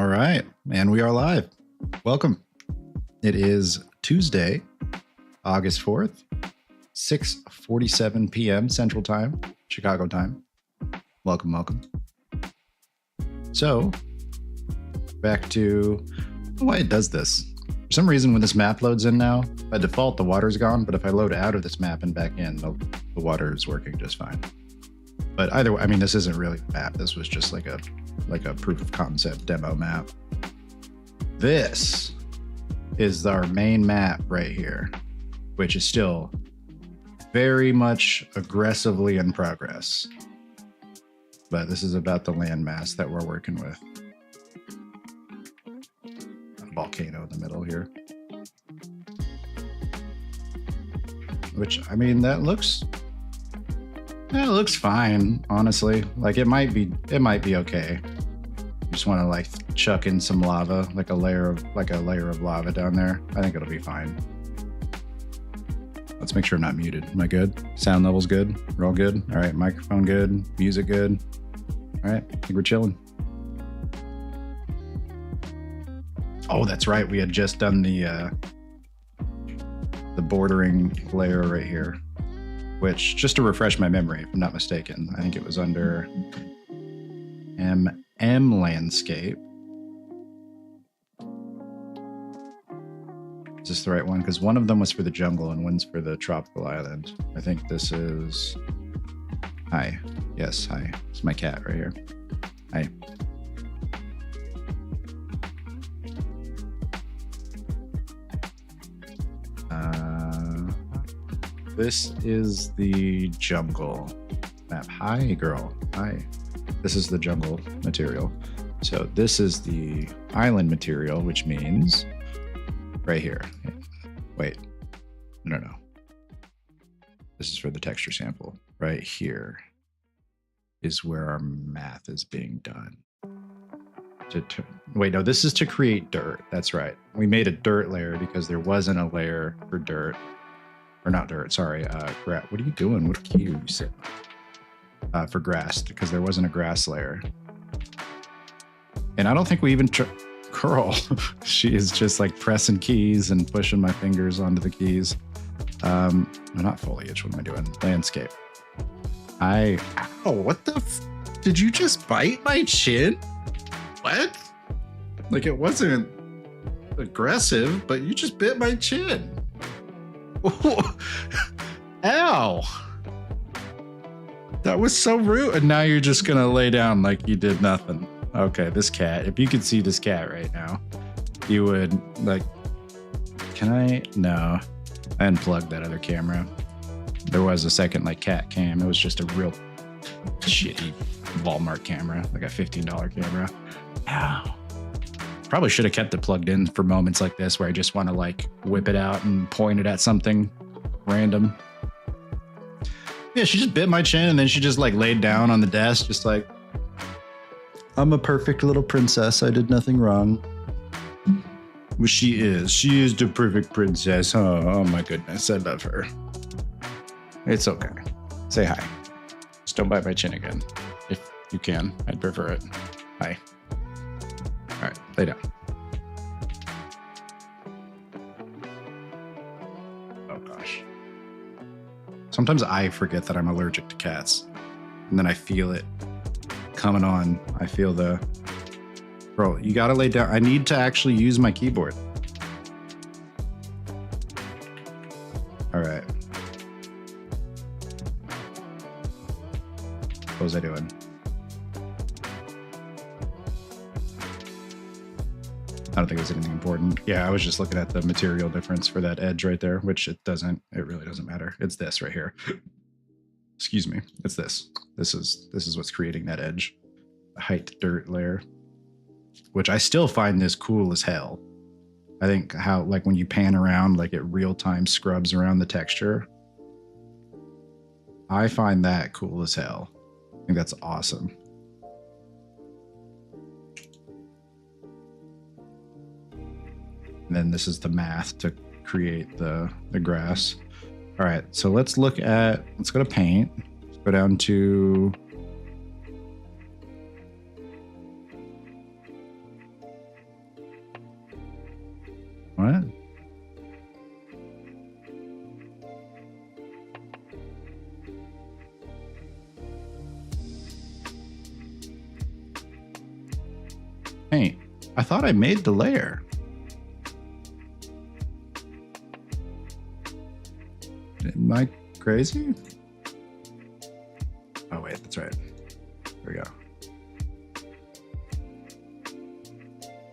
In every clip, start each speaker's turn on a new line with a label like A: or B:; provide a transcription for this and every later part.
A: All right, and we are live. Welcome. It is Tuesday, August 4th, 6:47 p.m. Central Time, Chicago time. Welcome. So, back to why it does this. For some reason, when this map loads in now, by default, the water's gone, but if I load out of this map and back in, the water is working just fine. But either way, I mean, this isn't really a map. This was just like a proof of concept demo map. This is our main map right here, which is still very much aggressively in progress. But this is about the landmass that we're working with. A volcano in the middle here. Which, I mean, that looks fine, honestly. Like it might be okay. You just want to like chuck in some lava, like a layer of lava down there. I think it'll be fine. Let's make sure I'm not muted. Am I good? Sound level's good. We're all good. All right, microphone good. Music good. All right, I think we're chilling. Oh, that's right. We had just done the bordering layer right here. Which, just to refresh my memory, if I'm not mistaken, I think it was under MM Landscape. Is this the right one? Because one of them was for the jungle and one's for the tropical island. I think this is... Hi. Yes, hi. It's my cat right here. Hi. This is the jungle map. Hi, girl. Hi. This is the jungle material. So this is the island material, which means right here. Wait. No. This is for the texture sample. Right here is where our math is being done. Wait, no, this is to create dirt. That's right. We made a dirt layer because there wasn't a layer for dirt. Or not dirt, sorry, what are you doing? What key are you sitting on? For grass, because there wasn't a grass layer. And I don't think we even, Curl, she is just like pressing keys and pushing my fingers onto the keys. Not foliage, what am I doing? Landscape. Ow, what the did you just bite my chin? What? Like it wasn't aggressive, but you just bit my chin. Ow! That was so rude. And now you're just gonna lay down like you did nothing. Okay, this cat. If you could see this cat right now, you would like. Can I? No, I unplugged that other camera. There was a second like cat cam. It was just a real shitty Walmart camera, like a $15 camera. Ow. Probably should have kept it plugged in for moments like this where I just want to like whip it out and point it at something random. Yeah, she just bit my chin and then she just like laid down on the desk, just like, I'm a perfect little princess. I did nothing wrong. Well, she is the perfect princess. Oh my goodness. I love her. It's okay. Say hi. Just don't bite my chin again. If you can, I'd prefer it. Hi. All right, lay down. Oh gosh. Sometimes I forget that I'm allergic to cats. And then I feel it coming on. I feel the... Bro, you gotta lay down. I need to actually use my keyboard. All right. What was I doing? I don't think it was anything important. Yeah, I was just looking at the material difference for that edge right there, which it really doesn't matter. It's this right here. Excuse me. It's this. This is what's creating that edge. The height dirt layer, which I still find this cool as hell. I think how, like when you pan around, like it real time scrubs around the texture. I find that cool as hell. I think that's awesome. And then this is the math to create the grass. All right, so let's go to paint. Let's go down to paint. I thought I made the layer. Am I crazy? Oh wait, that's right. There we go.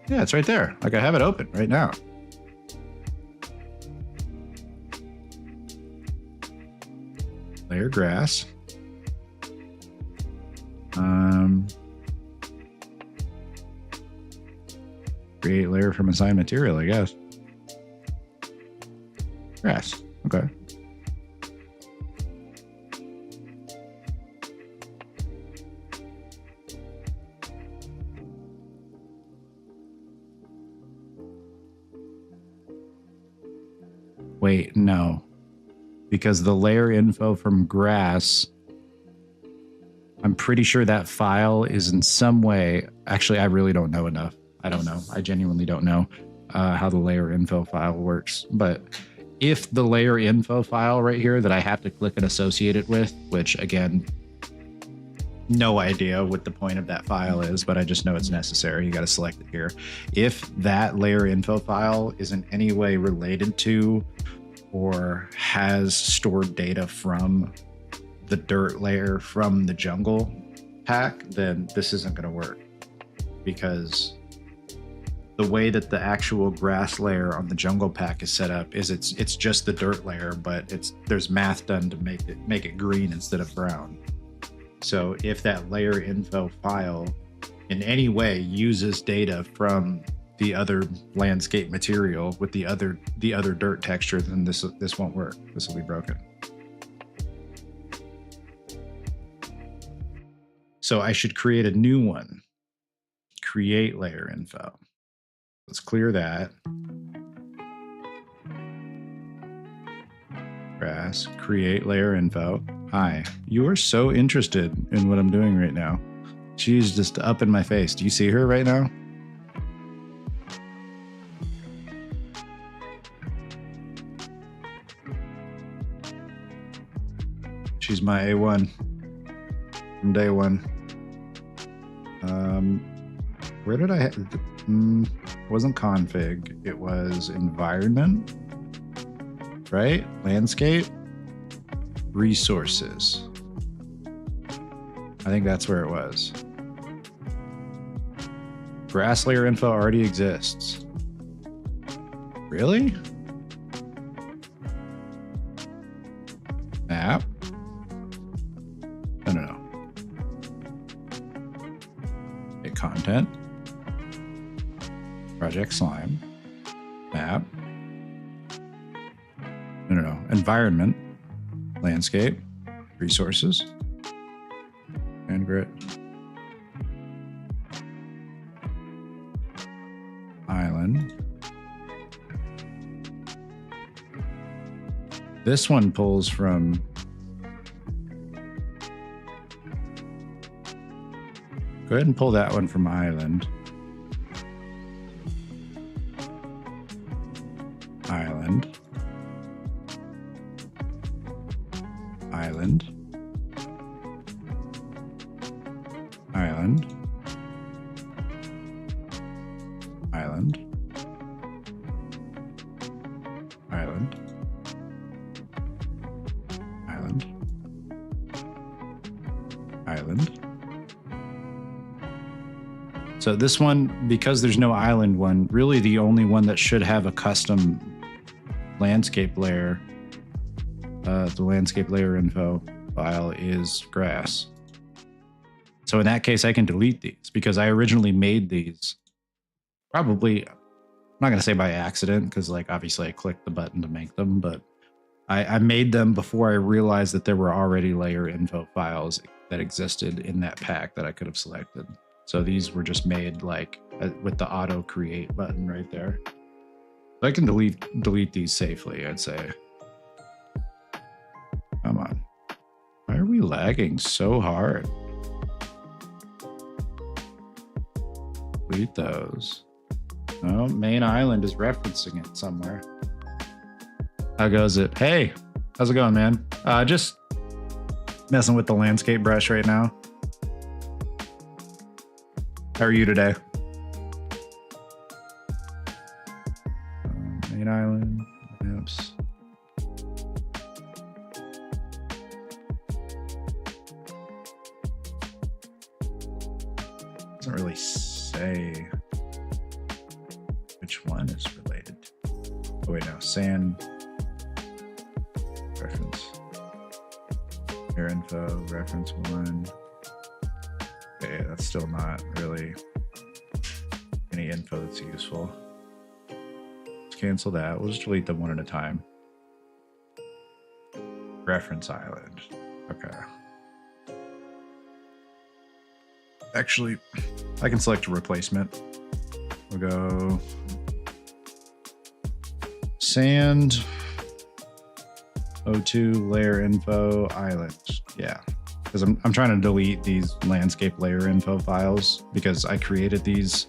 A: Yeah, it's right there. Like I have it open right now. Layer grass. Create layer from assigned material, I guess. Grass. Okay. Wait, no. Because the layer info from grass, I'm pretty sure that file is in some way. Actually, I really don't know enough. I don't know. I genuinely don't know how the layer info file works. But if the layer info file right here that I have to click and associate it with, which again, no idea what the point of that file is, but I just know it's necessary. You got to select it here. If that layer info file is in any way related to or has stored data from the dirt layer from the jungle pack, then this isn't going to work, because the way that the actual grass layer on the jungle pack is set up is it's just the dirt layer, but there's math done to make it green instead of brown. So if that layer info file in any way uses data from the other landscape material with the other dirt texture, then this won't work. This will be broken. So I should create a new one. Create layer info. Let's clear that. Grass, create layer info. Hi, you are so interested in what I'm doing right now. She's just up in my face. Do you see her right now? She's my A1 from day one. Where did I wasn't config, it was environment, right? Landscape, resources. I think that's where it was. Grass layer info already exists. Really? Map? No. Okay, content. Project slime. Map. No. Environment. Landscape. Resources. And grid. Island. This one pulls from go ahead and pull that one from island. Island. Island. Island. Island. Island. Island. Island. So this one, because there's no island one, really the only one that should have a custom landscape layer, the landscape layer info file is grass. So in that case, I can delete these because I originally made these probably, I'm not going to say by accident, because like obviously I clicked the button to make them, but I made them before I realized that there were already layer info files that existed in that pack that I could have selected. So these were just made like with the auto create button right there. I can delete these safely, I'd say. Come on. Why are we lagging so hard? Delete those. Oh, main island is referencing it somewhere. How goes it? Hey, how's it going, man? Just messing with the landscape brush right now. How are you today? Main island. Oops. Doesn't really say which one is related. Oh wait, no. Sand reference. Air info reference 1. Okay, that's still not really any info that's useful. Let's cancel that. We'll just delete them one at a time. Reference island. Okay. Actually, I can select a replacement. We'll go sand O2 layer info island. Yeah, because I'm trying to delete these landscape layer info files because I created these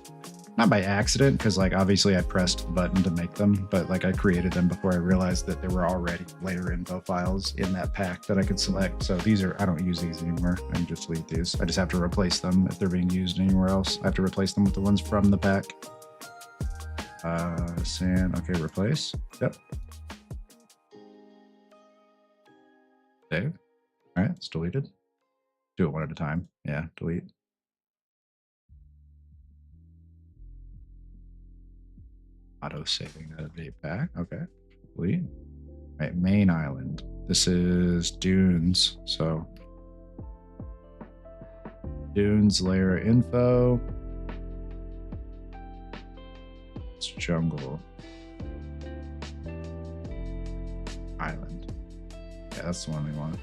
A: not by accident, because like obviously I pressed the button to make them, but like I created them before I realized that there were already layer info files in that pack that I could select. So these are, I don't use these anymore. I can just delete these. I just have to replace them if they're being used anywhere else. I have to replace them with the ones from the pack. Sand, okay, replace. Yep. Save. All right, it's deleted. Do it one at a time. Yeah, delete. Auto saving that vape pack. Okay, delete. All right, main island. This is dunes. So dunes layer info. It's jungle island. Yeah, that's the one we want.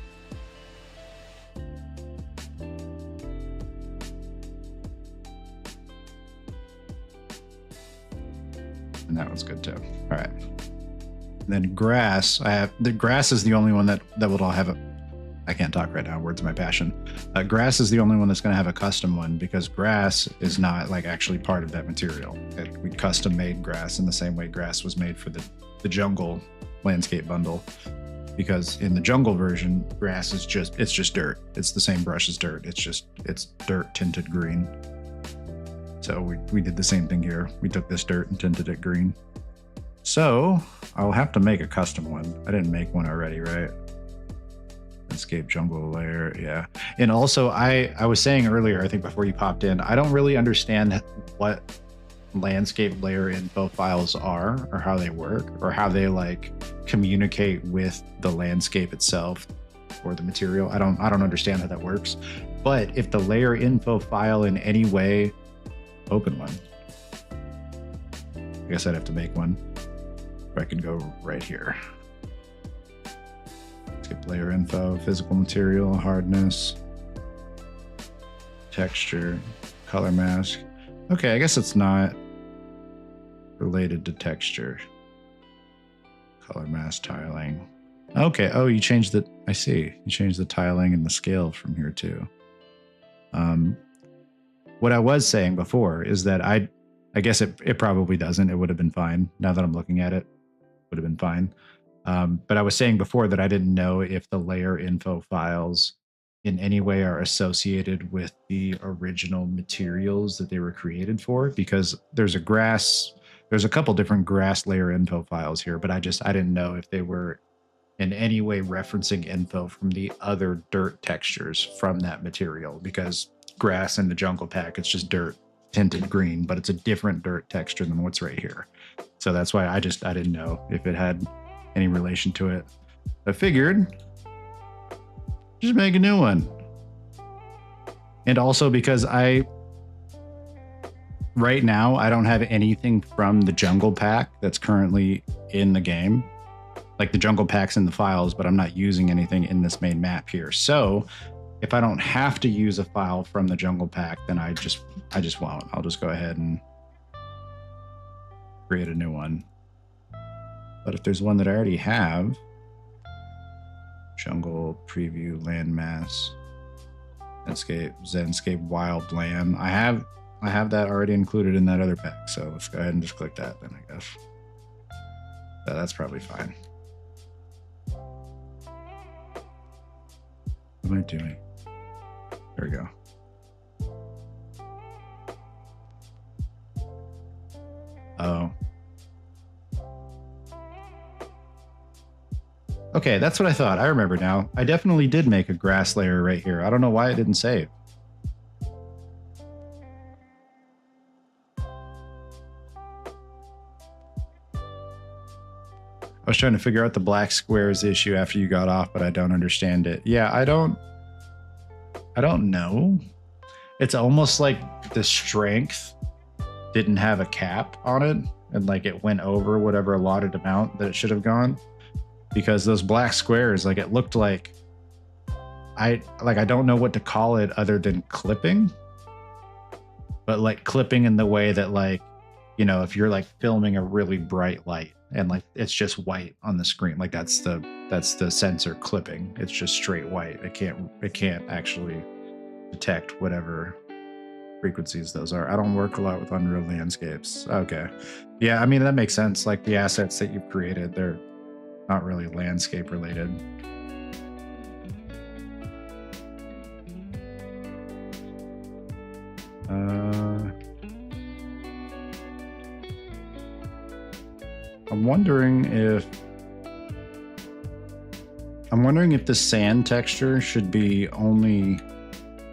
A: And that one's good too. All right. And then grass. I have the grass is the only one that would all have a. I can't talk right now. Words of my passion. Grass is the only one that's going to have a custom one because grass is not like actually part of that material. We custom made grass in the same way grass was made for the jungle landscape bundle. Because in the jungle version, grass is just dirt. It's the same brush as dirt. It's dirt tinted green. So we did the same thing here. We took this dirt and tinted it green. So I'll have to make a custom one. I didn't make one already, right? Landscape jungle layer, yeah. And also I was saying earlier, I think before you popped in, I don't really understand what landscape layer info files are or how they work or how they like communicate with the landscape itself or the material. I don't understand how that works. But if the layer info file in any way, open one. I guess I'd have to make one. Or I can go right here. Skip layer info, physical material, hardness, texture, color mask. Okay, I guess it's not related to texture. Color mask tiling. Okay, oh, you changed the, I see. You changed the tiling and the scale from here too. What I was saying before is that I guess it probably doesn't. It would have been fine. Now that I'm looking at it, would have been fine. But I was saying before that I didn't know if the layer info files in any way are associated with the original materials that they were created for, because there's a couple different grass layer info files here, but I didn't know if they were in any way referencing info from the other dirt textures from that material, because grass in the jungle pack, it's just dirt tinted green, but it's a different dirt texture than what's right here. So that's why I didn't know if it had any relation to it. I figured just make a new one. And also because right now I don't have anything from the jungle pack that's currently in the game. Like the jungle pack's in the files, but I'm not using anything in this main map here. So if I don't have to use a file from the jungle pack, then I just won't. I'll just go ahead and create a new one. But if there's one that I already have, jungle preview landmass, Zenscape wild land. I have that already included in that other pack. So let's go ahead and just click that then, I guess. That's probably fine. What am I doing? There we go. Oh. Okay, that's what I thought. I remember now. I definitely did make a grass layer right here. I don't know why it didn't save. I was trying to figure out the black squares issue after you got off, but I don't understand it. Yeah, I don't know. It's almost like the strength didn't have a cap on it, and like it went over whatever allotted amount that it should have gone. Because those black squares, like it looked like I don't know what to call it other than clipping. But like clipping in the way that, like, you know, if you're like filming a really bright light and like it's just white on the screen, like that's the sensor clipping. It's just straight white. It can't actually detect whatever frequencies those are. I don't work a lot with Unreal Landscapes. Okay. Yeah, I mean that makes sense. Like the assets that you've created, they're not really landscape related. I'm wondering if the sand texture should be only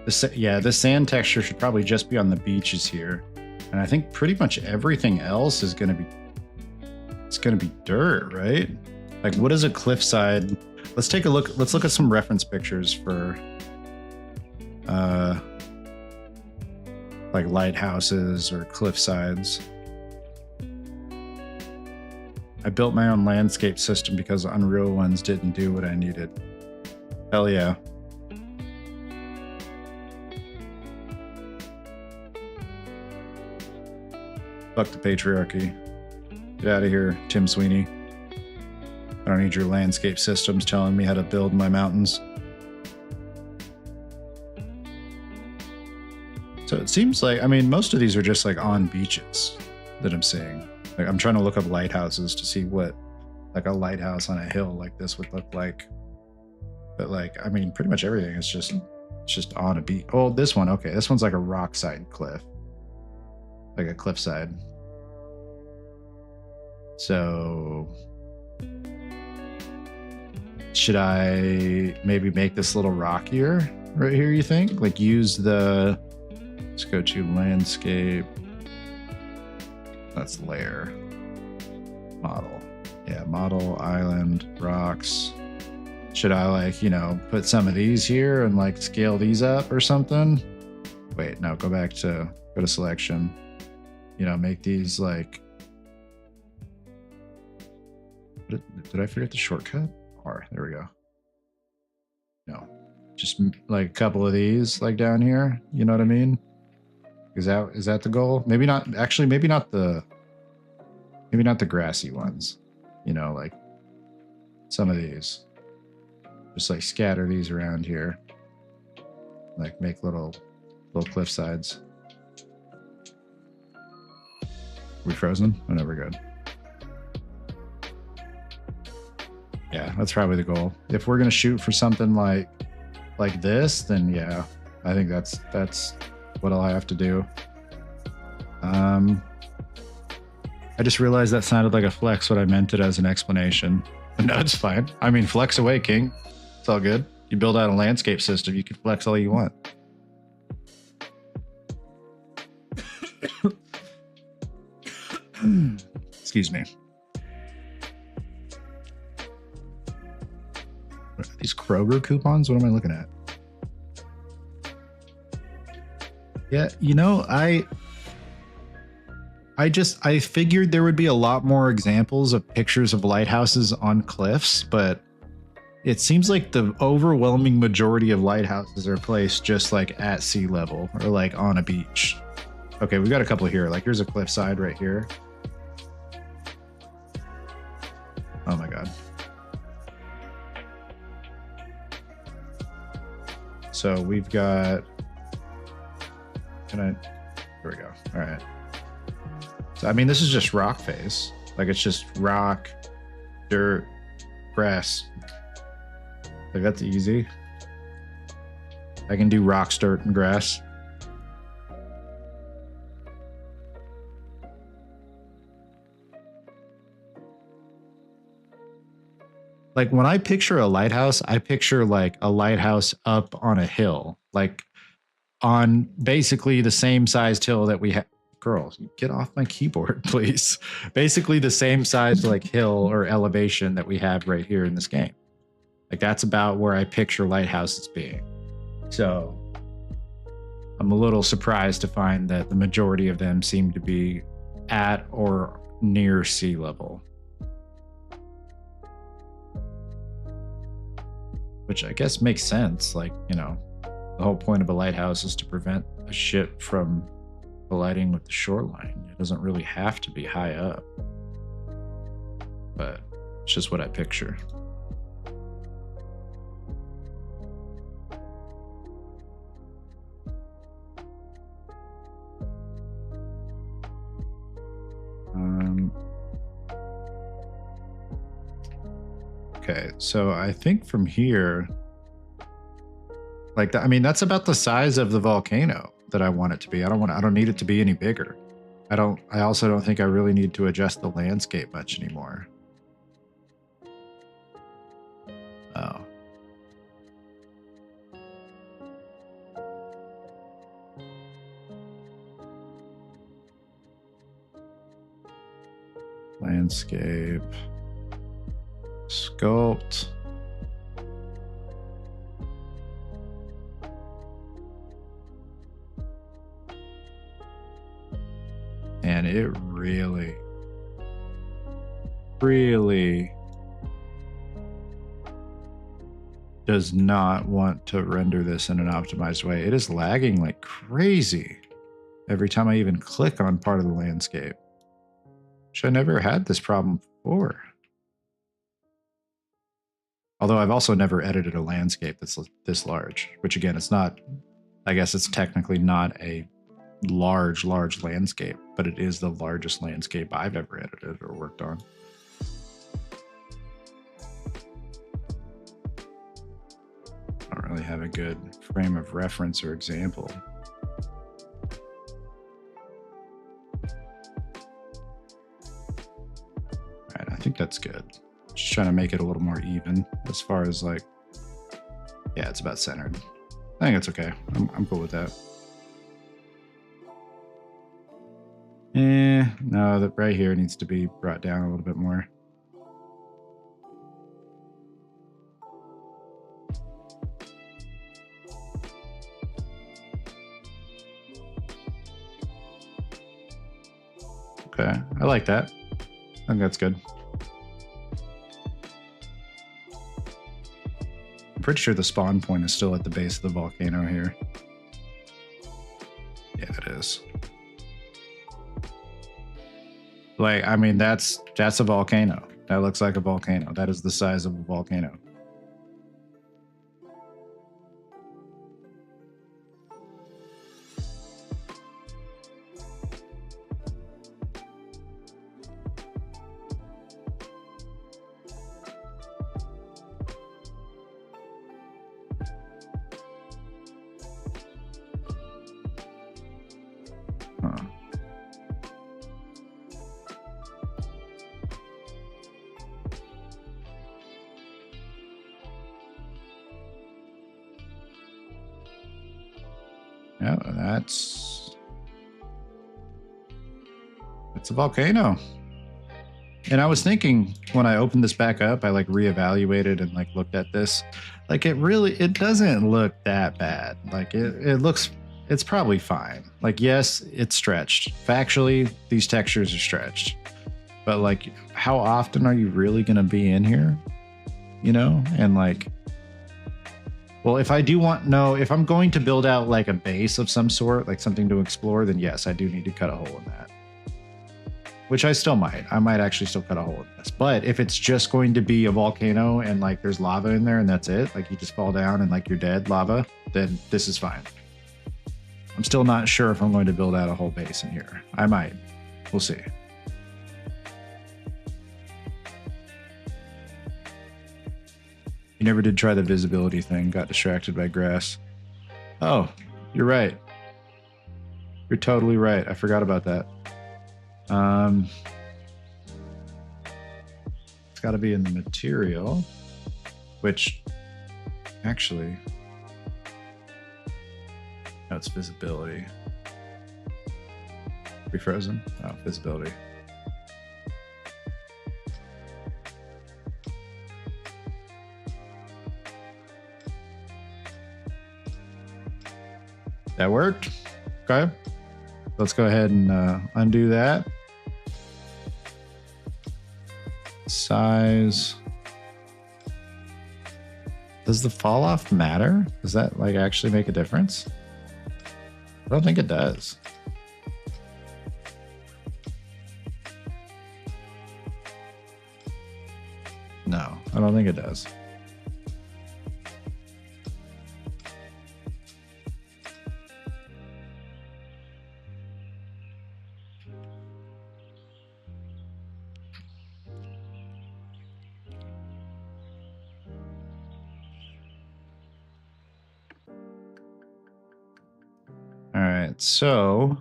A: the sand texture should probably just be on the beaches here. And I think pretty much everything else is going to be dirt, right? Like what is a cliffside? Let's take a look. Let's look at some reference pictures for like lighthouses or cliffsides. I built my own landscape system because Unreal ones didn't do what I needed. Hell yeah. Fuck the patriarchy. Get out of here, Tim Sweeney. I don't need your landscape systems telling me how to build my mountains. So it seems like, I mean, most of these are just like on beaches that I'm seeing. Like I'm trying to look up lighthouses to see what like a lighthouse on a hill like this would look like. But like, I mean, pretty much everything is just on a beach. Oh, this one. Okay. This one's like a rockside cliff, like a cliffside. So should I maybe make this a little rockier right here, you think? Like use let's go to landscape. That's layer. Model. Yeah, model, island, rocks. Should I like, you know, put some of these here and like scale these up or something? Wait, no, go to selection. You know, make these like, did I forget the shortcut? R, there we go. No, just like a couple of these like down here. You know what I mean? Is that the goal? Maybe not. Actually, maybe not the grassy ones. You know, like some of these. Just like scatter these around here. Like make little cliff sides. We frozen? Oh no, we're good. Yeah, that's probably the goal. If we're gonna shoot for something like this, then yeah, I think that's what I'll have to do. I just realized that sounded like a flex, but I meant it as an explanation. No, it's fine. I mean, flex away, King. It's all good. You build out a landscape system, you can flex all you want. Excuse me. What are these Kroger coupons? What am I looking at? Yeah, you know, I figured there would be a lot more examples of pictures of lighthouses on cliffs, but it seems like the overwhelming majority of lighthouses are placed just like at sea level or like on a beach. Okay, we got a couple here. Like here's a cliffside right here. Oh my God. So we've got, here we go. All right. So, I mean, this is just rock face. Like it's just rock, dirt, grass. Like that's easy. I can do rocks, dirt, and grass. like when I picture a lighthouse, I picture like a lighthouse up on a hill, like on basically the same sized hill that we have. Girls, get off my keyboard, please. Basically the same size like hill or elevation that we have right here in this game. Like that's about where I picture lighthouses being. So I'm a little surprised to find that the majority of them seem to be at or near sea level. Which I guess makes sense. Like, you know, the whole point of a lighthouse is to prevent a ship from colliding with the shoreline. It doesn't really have to be high up. But it's just what I picture. Okay, so I think from here, like I mean, that's about the size of the volcano that I want it to be. I don't need it to be any bigger. I also don't think I really need to adjust the landscape much anymore. Oh. Landscape. Sculpt. And it really does not want to render this in an optimized way. It is lagging like crazy every time I even click on part of the landscape. Which I never had this problem before. Although I've also never edited a landscape that's this large, which again, it's not, I guess it's technically not a large landscape, but it is the largest landscape I've ever edited or worked on. I don't really have a good frame of reference or example. All right, I think that's good. Just trying to make it a little more even as far as like, yeah, it's about centered. I think it's okay. I'm cool with that. No, that right here needs to be brought down a little bit more. Okay, I like that. I think that's good. I'm pretty sure the spawn point is still at the base of the volcano here. Yeah, it is. Like, I mean, that's a volcano. That looks like a volcano. That is the size of a volcano. Yeah, it's a volcano. And I was thinking when I opened this back up, I like reevaluated and like looked at this. Like it doesn't look that bad. Like it's probably fine. Like, yes, it's stretched. Factually, these textures are stretched. But like, how often are you really going to be in here? You know? And like, well, if I'm going to build out like a base of some sort, like something to explore, then yes, I do need to cut a hole in that. Which I still might. I might actually still cut a hole in this. But if it's just going to be a volcano and like there's lava in there and that's it, like you just fall down and like you're dead, lava, then this is fine. I'm still not sure if I'm going to build out a whole base in here. I might. We'll see. You never did try the visibility thing, got distracted by grass. Oh, you're right. You're totally right. I forgot about that. It's got to be in the material. which actually, no, it's visibility. Be frozen? Oh, visibility. That worked. Okay. Let's go ahead and undo that. Size. Does the fall off matter? Does that like actually make a difference? I don't think it does. No, I don't think it does. All right, so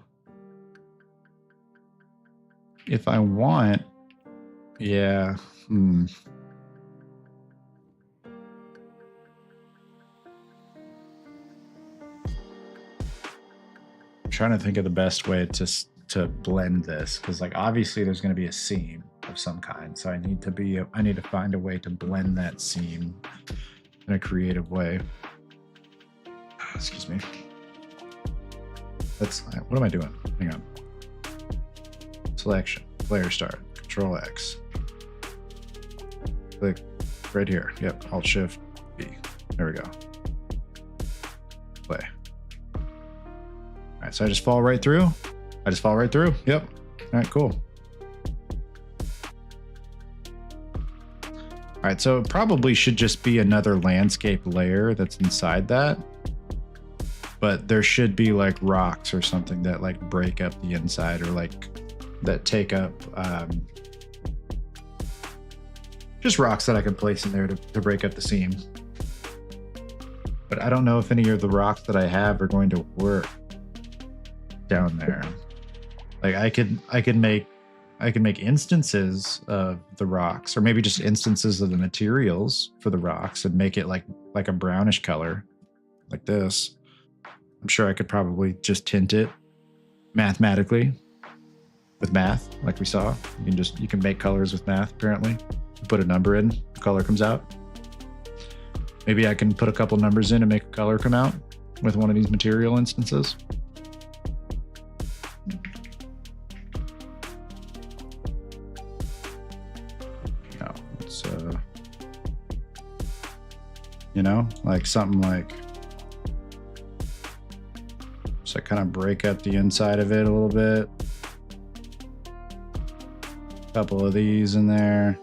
A: if I want, yeah, I'm trying to think of the best way to blend this, because like obviously there's going to be a seam of some kind, so I need to find a way to blend that seam in a creative way. Excuse me. What am I doing? Hang on. Selection, player start, Control X. Click right here. Yep, Alt Shift B. There we go. Play. All right, so I just fall right through. Yep. All right, cool. All right, so it probably should just be another landscape layer that's inside that. But there should be like rocks or something that like break up the inside, or like that take up just rocks that I can place in there to break up the seam. But I don't know if any of the rocks that I have are going to work down there. Like I could make instances of the rocks, or maybe just instances of the materials for the rocks, and make it like a brownish color like this. I'm sure I could probably just tint it mathematically with math, like we saw. You can make colors with math, apparently. You put a number in, the color comes out. Maybe I can put a couple numbers in and make a color come out with one of these material instances. No, it's like something like, so I kind of break up the inside of it a little bit. A couple of these in there.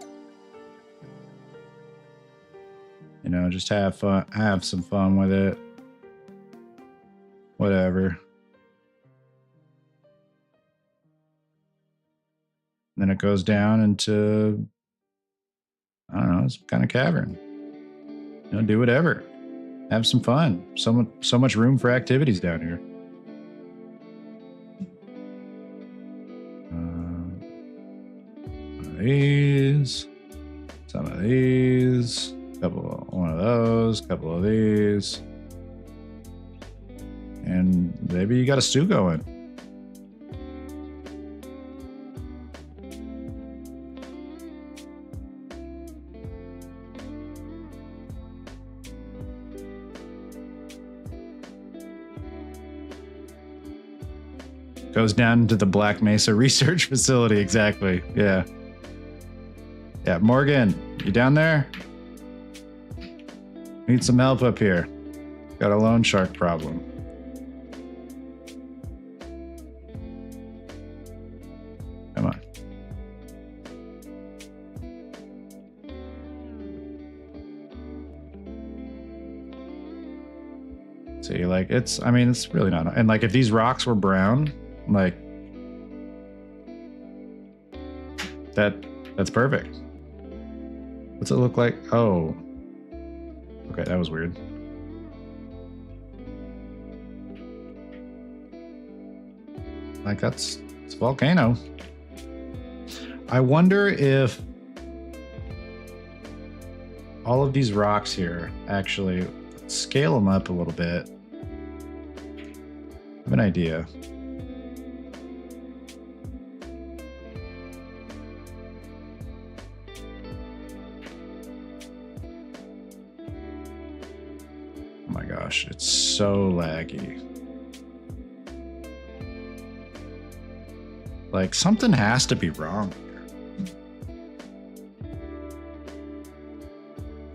A: Just have fun, have some fun with it. Whatever. And then it goes down into, I don't know, some kind of cavern. Do whatever. Have some fun. So much room for activities down here. These, some of these, one of those, couple of these, and maybe you got a stew going. Goes down to the Black Mesa Research Facility, exactly. Yeah. Yeah, Morgan, you down there? Need some help up here. Got a loan shark problem. Come on. See, like it's really not. And like if these rocks were brown, like that's perfect. What's it look like? Oh. Okay, that was weird. Like it's a volcano. I wonder if all of these rocks here, actually, scale them up a little bit. I have an idea. Oh my gosh, it's so laggy. Like, something has to be wrong here.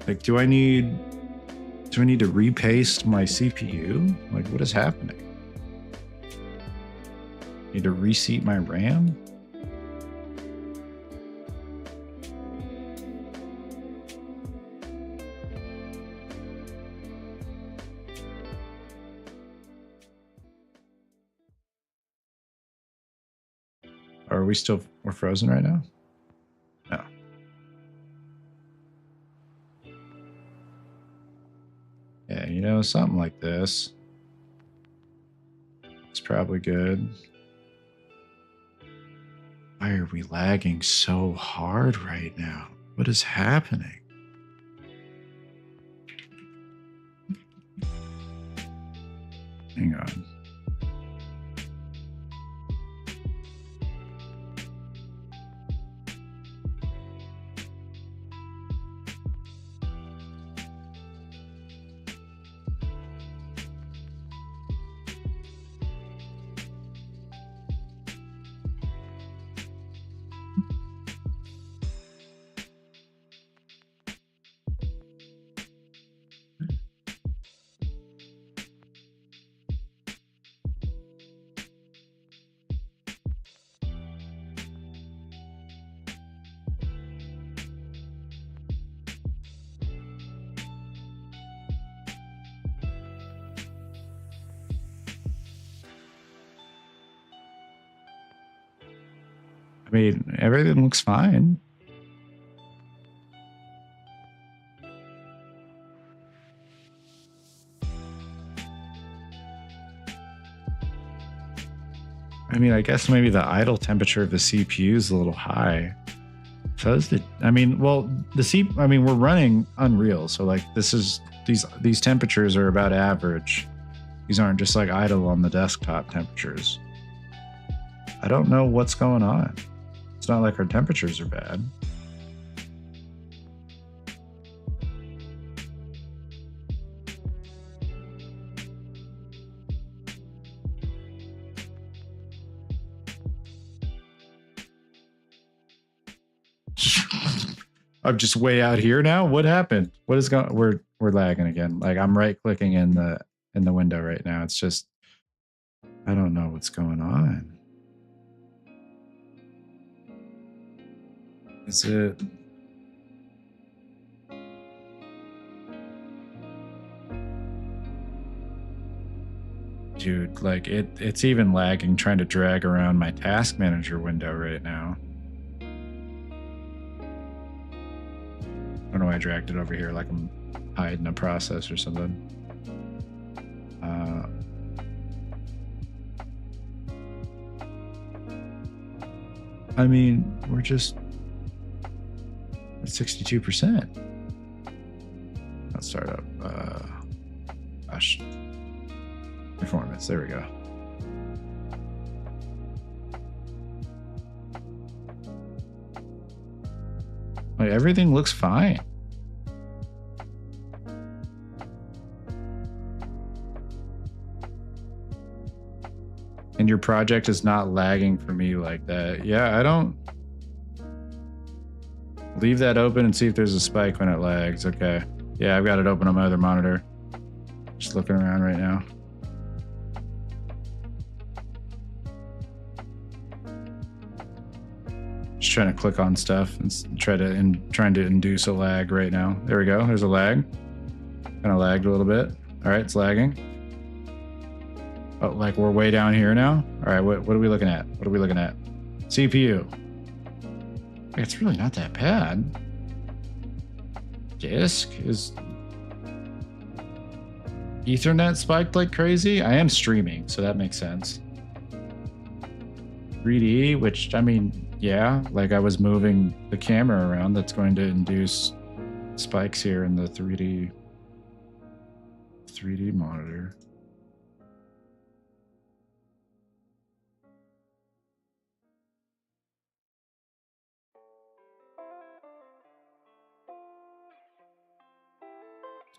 A: Like, do I need to repaste my CPU? Like, what is happening? Need to reseat my RAM? Are we still, we're frozen right now? No. Yeah, you know, something like this. It's probably good. Why are we lagging so hard right now? What is happening? Hang on. I mean, everything looks fine. I mean, I guess maybe the idle temperature of the CPU is a little high. So is the, I mean, well, I mean, we're running Unreal, so like this is these temperatures are about average. These aren't just like idle on the desktop temperatures. I don't know what's going on. It's not like our temperatures are bad. I'm just way out here now. What happened? What is going? We're lagging again. Like I'm right clicking in the window right now. It's just I don't know what's going on. Is it? Dude, like it's even lagging trying to drag around my task manager window right now. I don't know why I dragged it over here like I'm hiding a process or something. I mean, we're just at 62%. Let's start up. Gosh. Performance. There we go. Like everything looks fine. And your project is not lagging for me like that. Yeah, I don't. Leave that open and see if there's a spike when it lags. Okay. Yeah, I've got it open on my other monitor. Just looking around right now. Just trying to click on stuff and trying to induce a lag right now. There we go. There's a lag. Kind of lagged a little bit. All right, it's lagging. Oh, like we're way down here now. All right, what are we looking at? What are we looking at? CPU. It's really not that bad. Disk is Ethernet spiked like crazy. I am streaming, so that makes sense. 3D, which I mean, yeah, like I was moving the camera around. That's going to induce spikes here in the 3D monitor.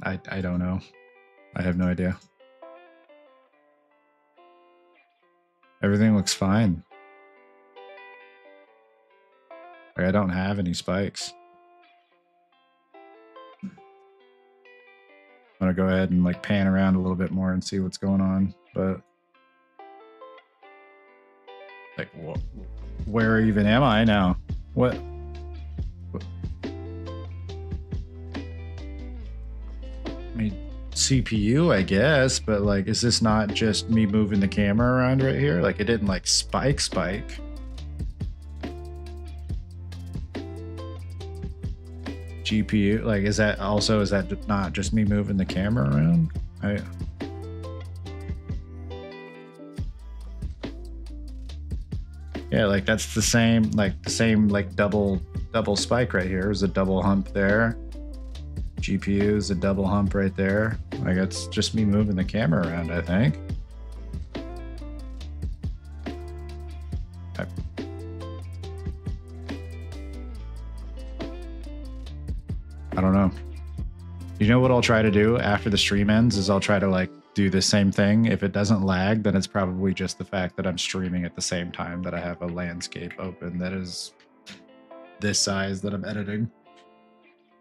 A: I don't know. I have no idea. Everything looks fine. Like, I don't have any spikes. I'm gonna go ahead and like pan around a little bit more and see what's going on, but like, where even am I now? What? I mean, CPU, I guess, but like, is this not just me moving the camera around right here? Like, it didn't like spike. GPU, like, is that not just me moving the camera around? Yeah, like that's the same like double spike right here. Is a double hump there. GPU is a double hump right there. Like, it's just me moving the camera around, I think. I don't know. You know what I'll try to do after the stream ends is I'll try to like do the same thing. If it doesn't lag, then it's probably just the fact that I'm streaming at the same time that I have a landscape open that is this size that I'm editing.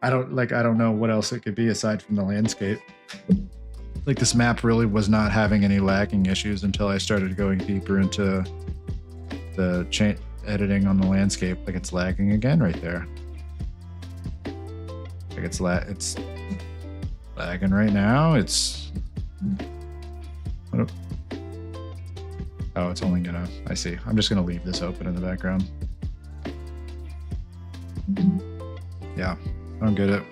A: I don't know what else it could be aside from the landscape. Like, this map really was not having any lagging issues until I started going deeper into the editing on the landscape. Like, it's lagging again right there. Like, it's lagging right now. It's oh, it's only gonna, I see. I'm just gonna leave this open in the background. Yeah, I don't get it.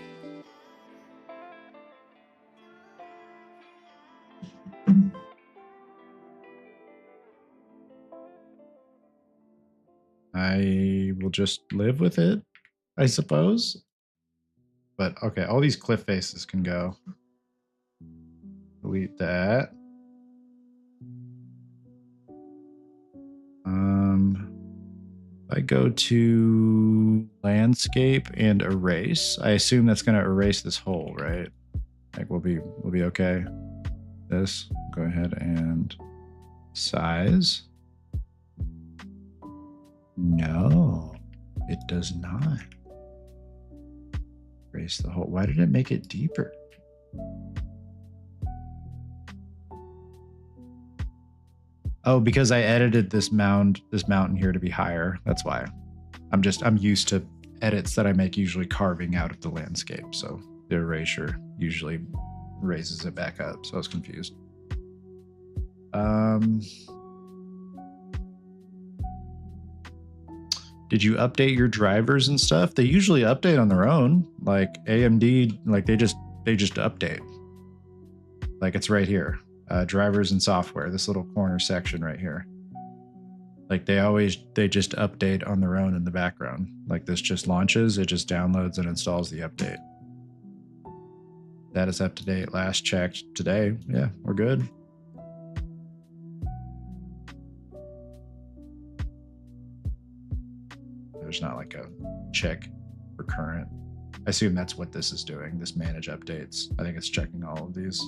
A: I will just live with it, I suppose. But okay, all these cliff faces can go. Delete that. I go to landscape and erase. I assume that's going to erase this hole, right? Like, we'll be okay. This, go ahead and size. No, it does not. Erase the hole. Why did it make it deeper? Oh, because I edited this mountain here to be higher. That's why. I'm used to edits that I make usually carving out of the landscape. So the erasure usually raises it back up. So I was confused. Did you update your drivers and stuff? They usually update on their own. Like AMD, like they just update. Like, it's right here. Drivers and software, this little corner section right here. Like, they just update on their own in the background. Like, this just launches, it just downloads and installs the update. That is up to date. Last checked today. Yeah, we're good. There's not like a check for current. I assume that's what this is doing, this manage updates. I think it's checking all of these.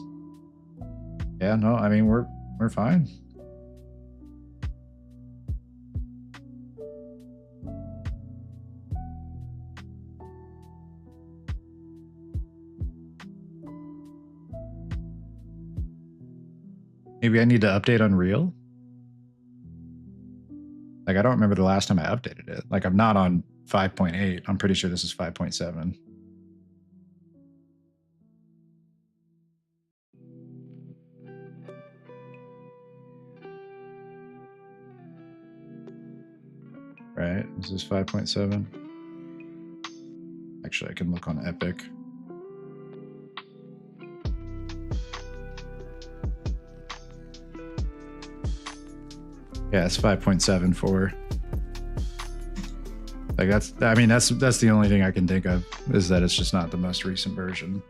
A: Yeah, no, I mean, we're fine. Maybe I need to update Unreal. Like, I don't remember the last time I updated it. Like, I'm not on 5.8. I'm pretty sure this is 5.7. Right, this is 5.7. Actually, I can look on Epic. Yeah, it's 5.74. Like I mean, that's the only thing I can think of is that it's just not the most recent version.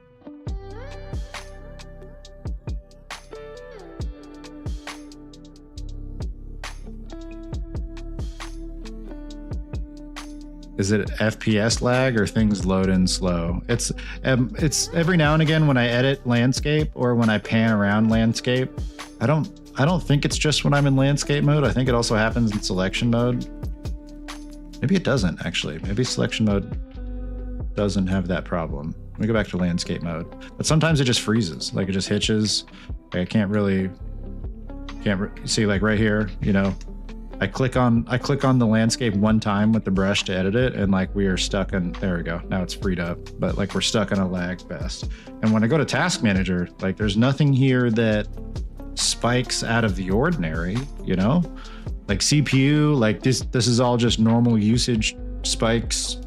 A: Is it FPS lag or things load in slow? It's every now and again when I edit landscape or when I pan around landscape. I don't think it's just when I'm in landscape mode. I think it also happens in selection mode. Maybe it doesn't actually. Maybe selection mode doesn't have that problem. Let me go back to landscape mode. But sometimes it just freezes. Like it just hitches. Like I can't see like right here, you know, I click on the landscape one time with the brush to edit it, and like we are stuck in, there we go. Now it's freed up, but like we're stuck in a lag fest. And when I go to Task Manager, like there's nothing here that spikes out of the ordinary, you know? Like CPU, like this is all just normal usage spikes.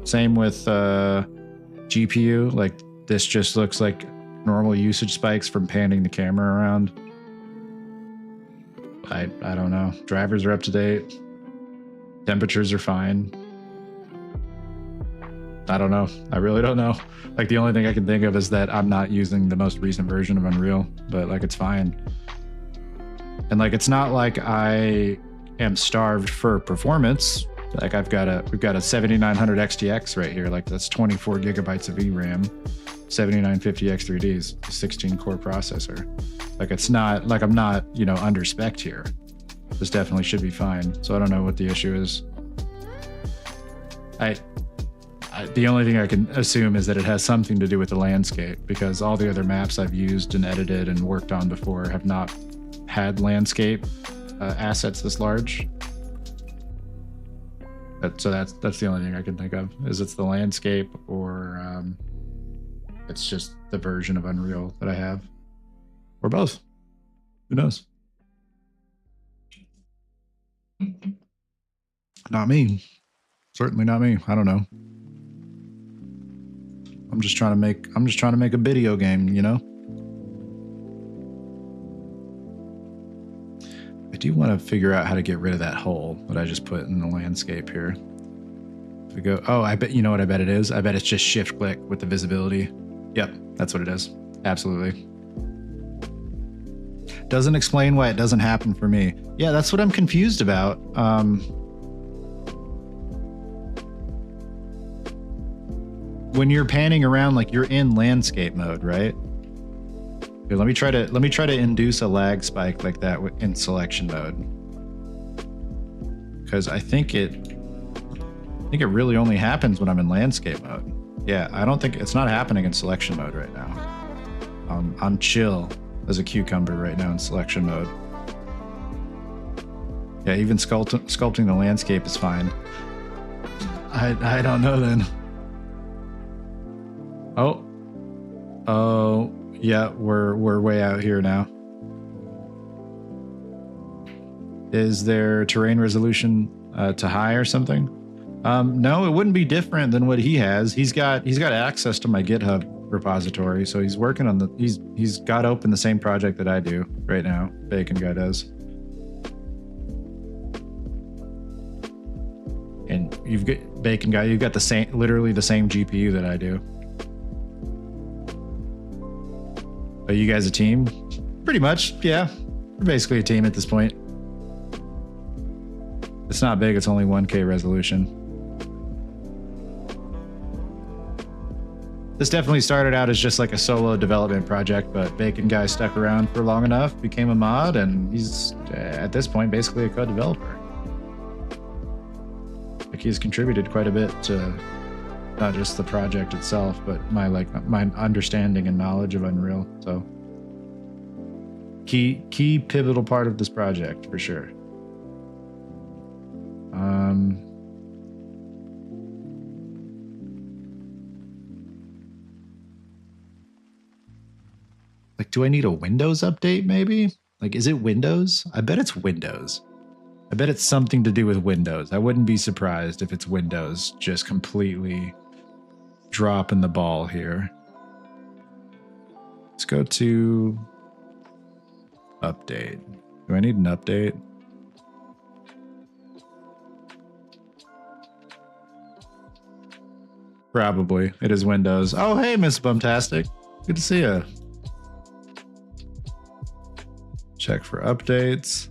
A: Same with GPU, like this just looks like normal usage spikes from panning the camera around. I don't know. Drivers are up to date. Temperatures are fine. I don't know. I really don't know. Like the only thing I can think of is that I'm not using the most recent version of Unreal, but like it's fine. And like it's not like I am starved for performance. Like we've got a 7900 XTX right here. Like that's 24 gigabytes of VRAM, 7950 X3Ds, 16 core processor. Like it's not like I'm not, you know, under spec here. This definitely should be fine. So I don't know what the issue is. The only thing I can assume is that it has something to do with the landscape, because all the other maps I've used and edited and worked on before have not had landscape assets this large. So that's the only thing I can think of, is it's the landscape or it's just the version of Unreal that I have. Or both. Who knows? Not me. Certainly not me. I don't know. I'm just trying to make a video game, you know? I do want to figure out how to get rid of that hole that I just put in the landscape here. If we go, oh, I bet, you know what I bet it is? I bet it's just shift click with the visibility. Yep, that's what it is. Absolutely. Doesn't explain why it doesn't happen for me. Yeah, that's what I'm confused about. When you're panning around, like you're in landscape mode, right? Here, let me try to induce a lag spike like that in selection mode, because I think it really only happens when I'm in landscape mode. Yeah, I don't think it's not happening in selection mode right now. I'm chill as a cucumber right now in selection mode. Yeah, even sculpting the landscape is fine. I don't know then. Oh, yeah, we're way out here now. Is there terrain resolution to high or something? No, it wouldn't be different than what he has. He's got access to my GitHub repository, so he's working on he's got open the same project that I do right now. Bacon Guy does. And you've got Bacon Guy, you've got literally the same GPU that I do. Are you guys a team? Pretty much, yeah. We're basically a team at this point. It's not big, it's only 1K resolution. This definitely started out as just like a solo development project, but Bacon Guy stuck around for long enough, became a mod, and he's at this point basically a co-developer. Like he's contributed quite a bit to not just the project itself, but my understanding and knowledge of Unreal. So key pivotal part of this project for sure. Like, do I need a Windows update maybe? Like, is it Windows? I bet it's Windows. I bet it's something to do with Windows. I wouldn't be surprised if it's Windows just completely dropping the ball here. Let's go to update. Do I need an update? Probably. It is Windows. Oh, hey, Miss Bumtastic. Good to see you. Check for updates.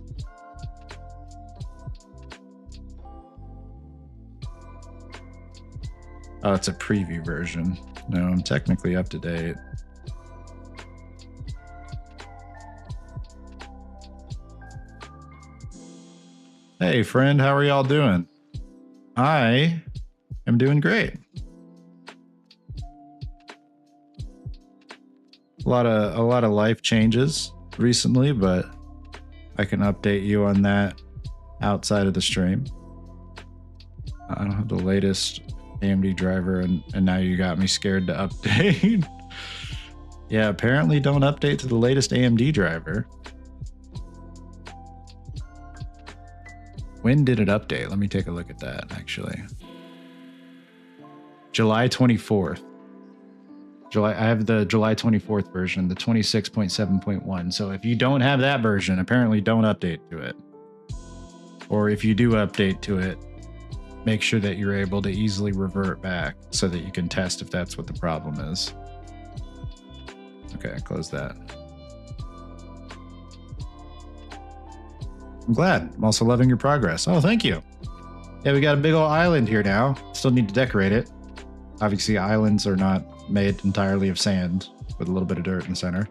A: Oh, it's a preview version. No, I'm technically up to date. Hey, friend, how are y'all doing? I am doing great. A lot of life changes recently, but I can update you on that outside of the stream. I don't have the latest AMD driver, and now you got me scared to update. Yeah, apparently don't update to the latest AMD driver. When did it update? Let me take a look at that, actually. July 24th. I have the July 24th version, the 26.7.1. So if you don't have that version, apparently don't update to it. Or if you do update to it, make sure that you're able to easily revert back so that you can test if that's what the problem is. Okay, close that. I'm glad. I'm also loving your progress. Oh, thank you. Yeah, we got a big old island here now. Still need to decorate it. Obviously, islands are not made entirely of sand with a little bit of dirt in the center.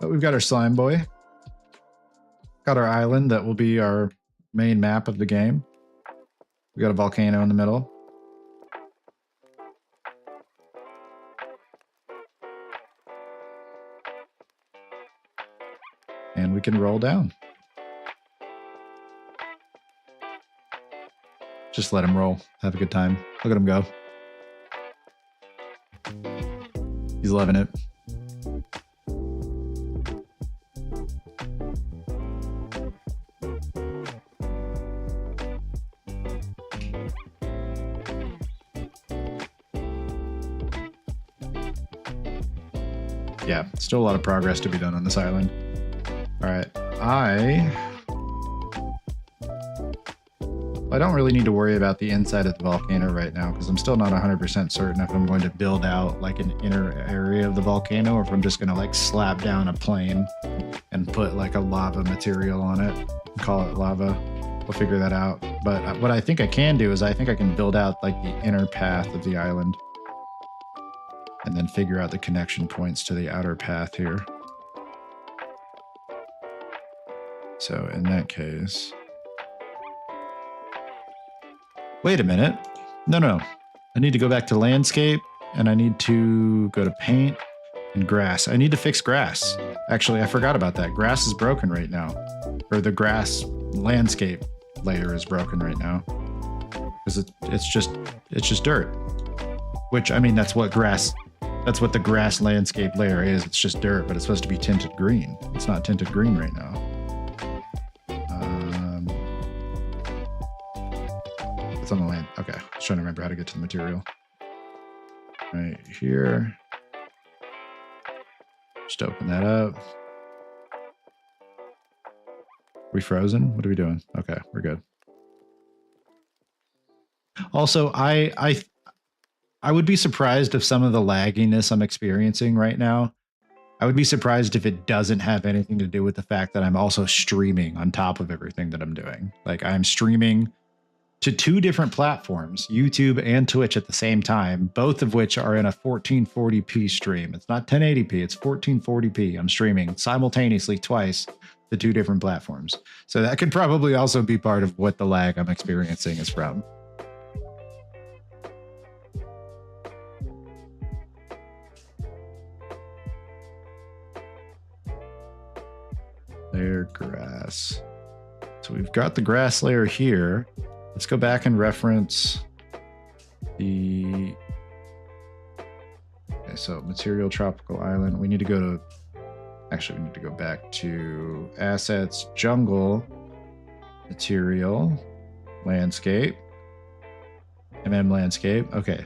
A: But we've got our slime boy. Got our island that will be our main map of the game. We got a volcano in the middle. And we can roll down. Just let him roll. Have a good time. Look at him go. He's loving it. Yeah, still a lot of progress to be done on this island. All right, I don't really need to worry about the inside of the volcano right now because I'm still not 100% certain if I'm going to build out like an inner area of the volcano or if I'm just going to like slap down a plane and put like a lava material on it and call it lava. We'll figure that out. But what I think I can do is I think I can build out like the inner path of the island and then figure out the connection points to the outer path here. So in that case... Wait a minute. No. I need to go back to landscape and I need to go to paint and grass. I need to fix grass. Actually, I forgot about that. Grass is broken right now. Or the grass landscape layer is broken right now. Because it's just dirt. Which, I mean, that's what the grass landscape layer is. It's just dirt, but it's supposed to be tinted green. It's not tinted green right now. It's on the land. Okay, I was trying to remember how to get to the material. Right here. Just open that up. We frozen? What are we doing? Okay, we're good. Also, I would be surprised if some of the lagginess I'm experiencing right now, I would be surprised if it doesn't have anything to do with the fact that I'm also streaming on top of everything that I'm doing. Like I'm streaming to 2 different platforms, YouTube and Twitch at the same time, both of which are in a 1440p stream. It's not 1080p, it's 1440p. I'm streaming simultaneously twice to 2 different platforms. So that could probably also be part of what the lag I'm experiencing is from. Layer grass. So we've got the grass layer here. Let's go back and reference the... Okay, so material tropical island. We need to go to... Actually, we need to go back to assets, jungle, material, landscape, landscape. Okay.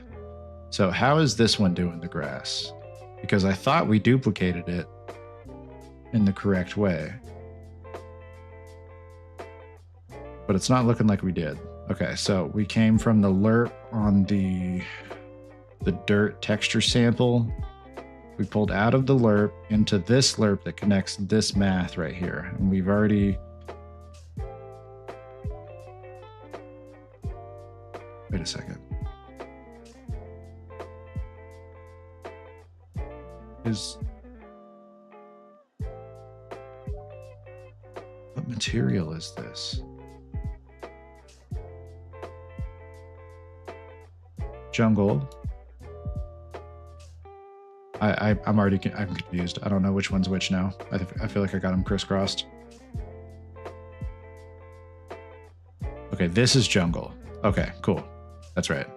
A: So how is this one doing the grass? Because I thought we duplicated it in the correct way. But it's not looking like we did. Okay, so we came from the lerp on the dirt texture sample. We pulled out of the lerp into this lerp that connects this math right here. And we've already... Wait a second. What material is this? Jungle. I'm confused. I don't know which one's which now. I feel like I got them crisscrossed. Okay, this is jungle. Okay, cool. That's right.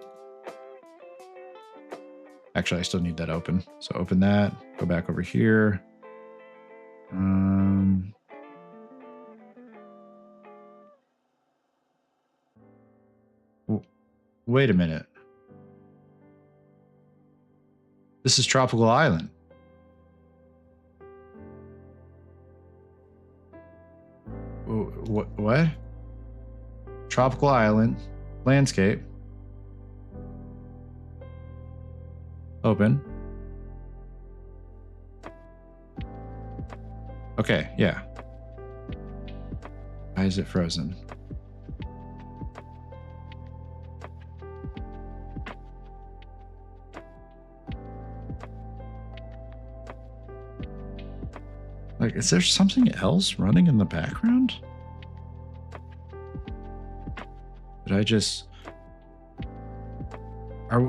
A: Actually, I still need that open. So open that, go back over here. Wait a minute. This is Tropical Island. What? Tropical Island, landscape. Open. Okay, yeah. Why is it frozen? Like, is there something else running in the background? Did I just...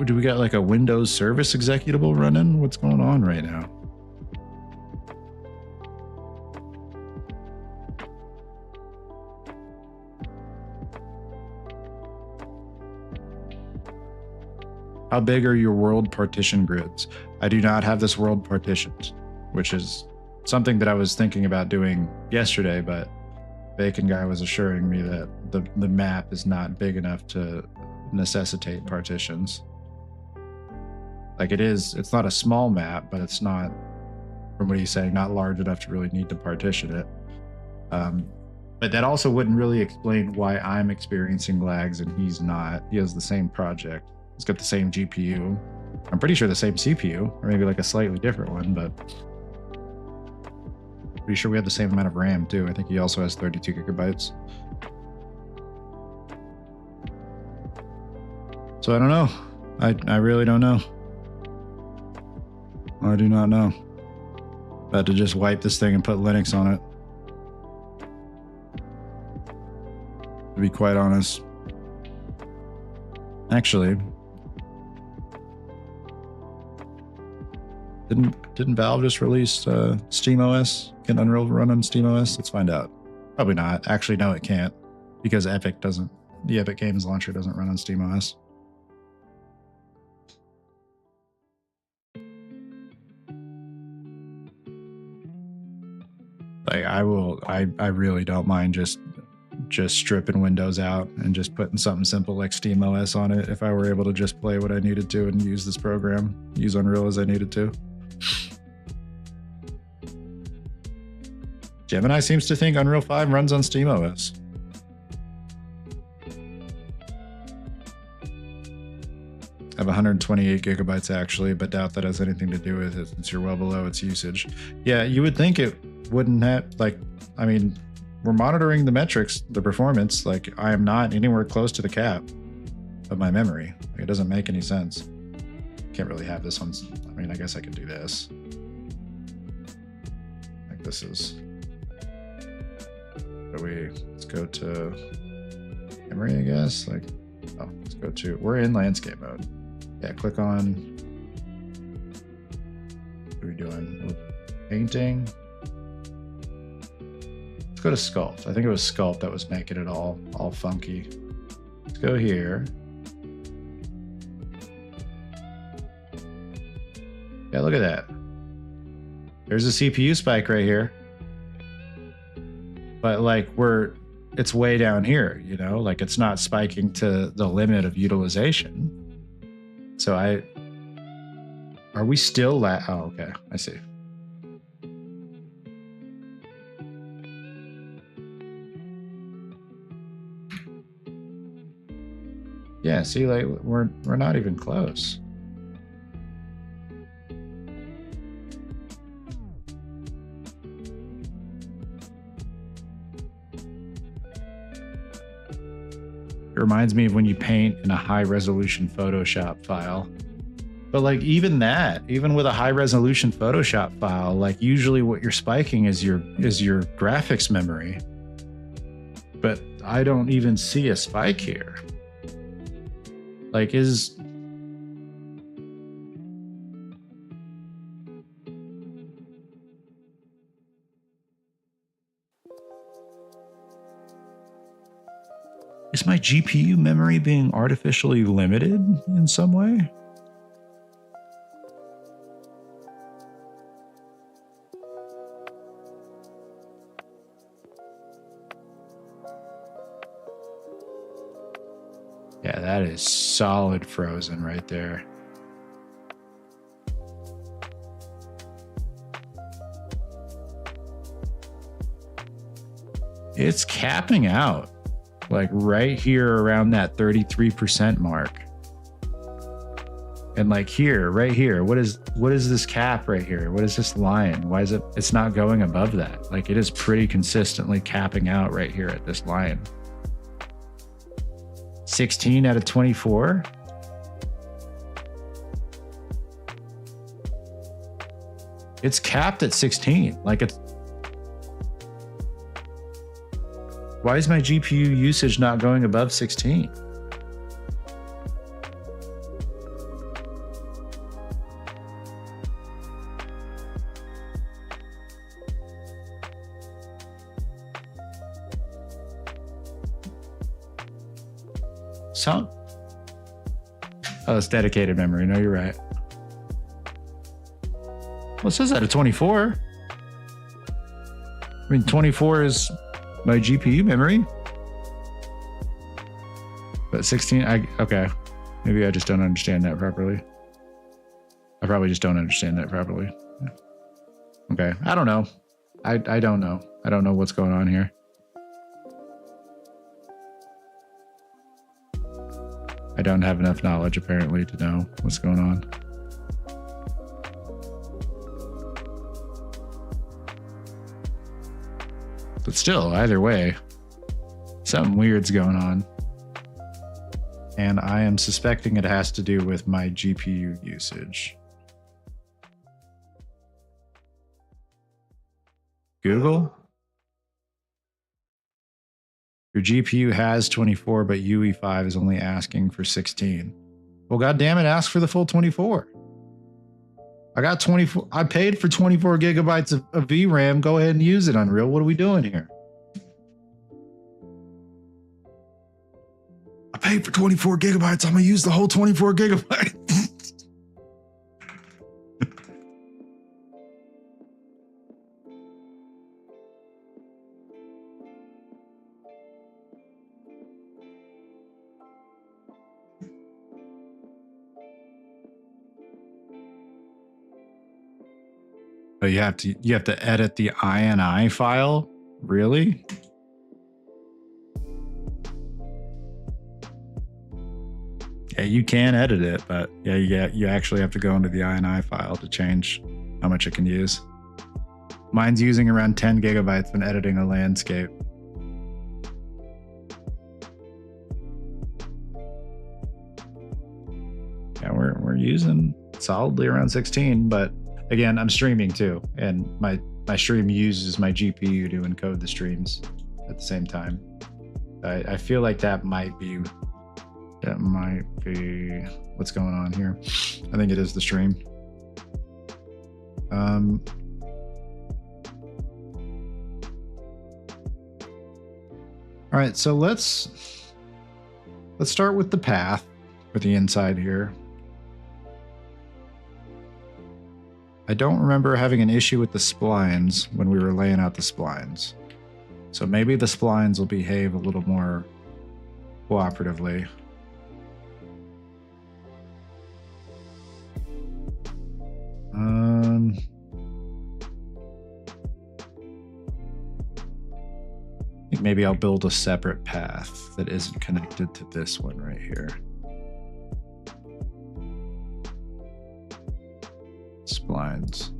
A: do we got like a Windows service executable running? What's going on right now? How big are your world partition grids? I do not have this world partitioned, which is something that I was thinking about doing yesterday, but Bacon Guy was assuring me that the map is not big enough to necessitate partitions. Like it's not a small map, but it's not, from what he's saying, not large enough to really need to partition it. But that also wouldn't really explain why I'm experiencing lags and he's not. He has the same project. He's got the same GPU. I'm pretty sure the same CPU, or maybe like a slightly different one, but pretty sure we have the same amount of RAM too. I think he also has 32 gigabytes. So I don't know. I really don't know. I do not know. About to just wipe this thing and put Linux on it. To be quite honest. Actually, didn't Valve just release SteamOS? Can Unreal run on SteamOS? Let's find out. Probably not. Actually, no, it can't, because Epic doesn't. The Epic Games launcher doesn't run on SteamOS. Like I really don't mind just stripping Windows out and just putting something simple like SteamOS on it if I were able to just play what I needed to and use this program, use Unreal as I needed to. Gemini seems to think Unreal 5 runs on SteamOS. I have 128 gigabytes actually, but doubt that has anything to do with it since you're well below its usage. Yeah, you would think it wouldn't have, like, I mean, we're monitoring the metrics, the performance. Like, I am not anywhere close to the cap of my memory. Like, it doesn't make any sense. Can't really have this one. I mean, I guess I could do this. Like, this is... let's go to memory, I guess. Like, oh, let's go to... We're in landscape mode. Yeah, click on... What are we doing? Painting. Let's go to Sculpt. I think it was Sculpt that was making it all funky. Let's go here. Yeah, look at that. There's a CPU spike right here. But like it's way down here, you know, like it's not spiking to the limit of utilization. So are we still oh, okay, I see. Yeah, see, like we're not even close. It reminds me of when you paint in a high resolution Photoshop file. But like even that, even with a high resolution Photoshop file, like usually what you're spiking is your graphics memory. But I don't even see a spike here. Like is my GPU memory being artificially limited in some way? Yeah, that is solid frozen right there. It's capping out, like right here around that 33% mark. And like here, right here, what is this cap right here? What is this line? Why is it's not going above that? Like it is pretty consistently capping out right here at this line. 16 out of 24. It's capped at 16. Like it's. Why is my GPU usage not going above 16? Oh, it's dedicated memory. No, you're right. Well, it says that at 24. I mean, 24 is my GPU memory. But 16, okay. Maybe I just don't understand that properly. I probably just don't understand that properly. Okay, I don't know. I don't know. I don't know what's going on here. I don't have enough knowledge, apparently, to know what's going on. But still, either way, something weird's going on. And I am suspecting it has to do with my GPU usage. Google? Your GPU has 24, but UE5 is only asking for 16. Well, goddamn it, ask for the full 24. I got 24. I paid for 24 gigabytes of VRAM. Go ahead and use it, Unreal. What are we doing here? I paid for 24 gigabytes. I'm going to use the whole 24 gigabytes. But you have to edit the INI file? Really? Yeah, you can edit it, but yeah, you actually have to go into the INI file to change how much it can use. Mine's using around 10 gigabytes when editing a landscape. Yeah, we're using solidly around 16, but again, I'm streaming too, and my stream uses my GPU to encode the streams at the same time. I feel like that might be what's going on here. I think it is the stream. All right, so let's start with the path for the inside here. I don't remember having an issue with the splines when we were laying out the splines. So maybe the splines will behave a little more cooperatively. I think maybe I'll build a separate path that isn't connected to this one right here. blinds.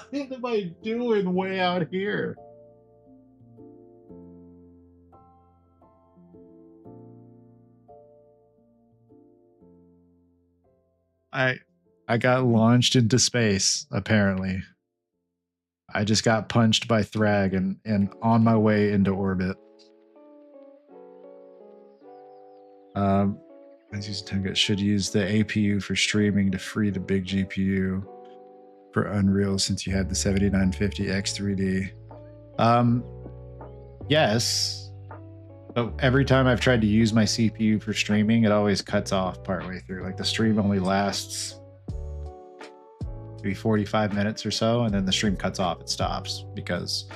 A: What am I doing way out here? I got launched into space, apparently. I just got punched by Thrag and on my way into orbit. Should use the APU for streaming to free the big GPU for Unreal since you had the 7950X3D. Yes, but every time I've tried to use my CPU for streaming, it always cuts off partway through. Like the stream only lasts maybe 45 minutes or so, and then the stream cuts off, it stops because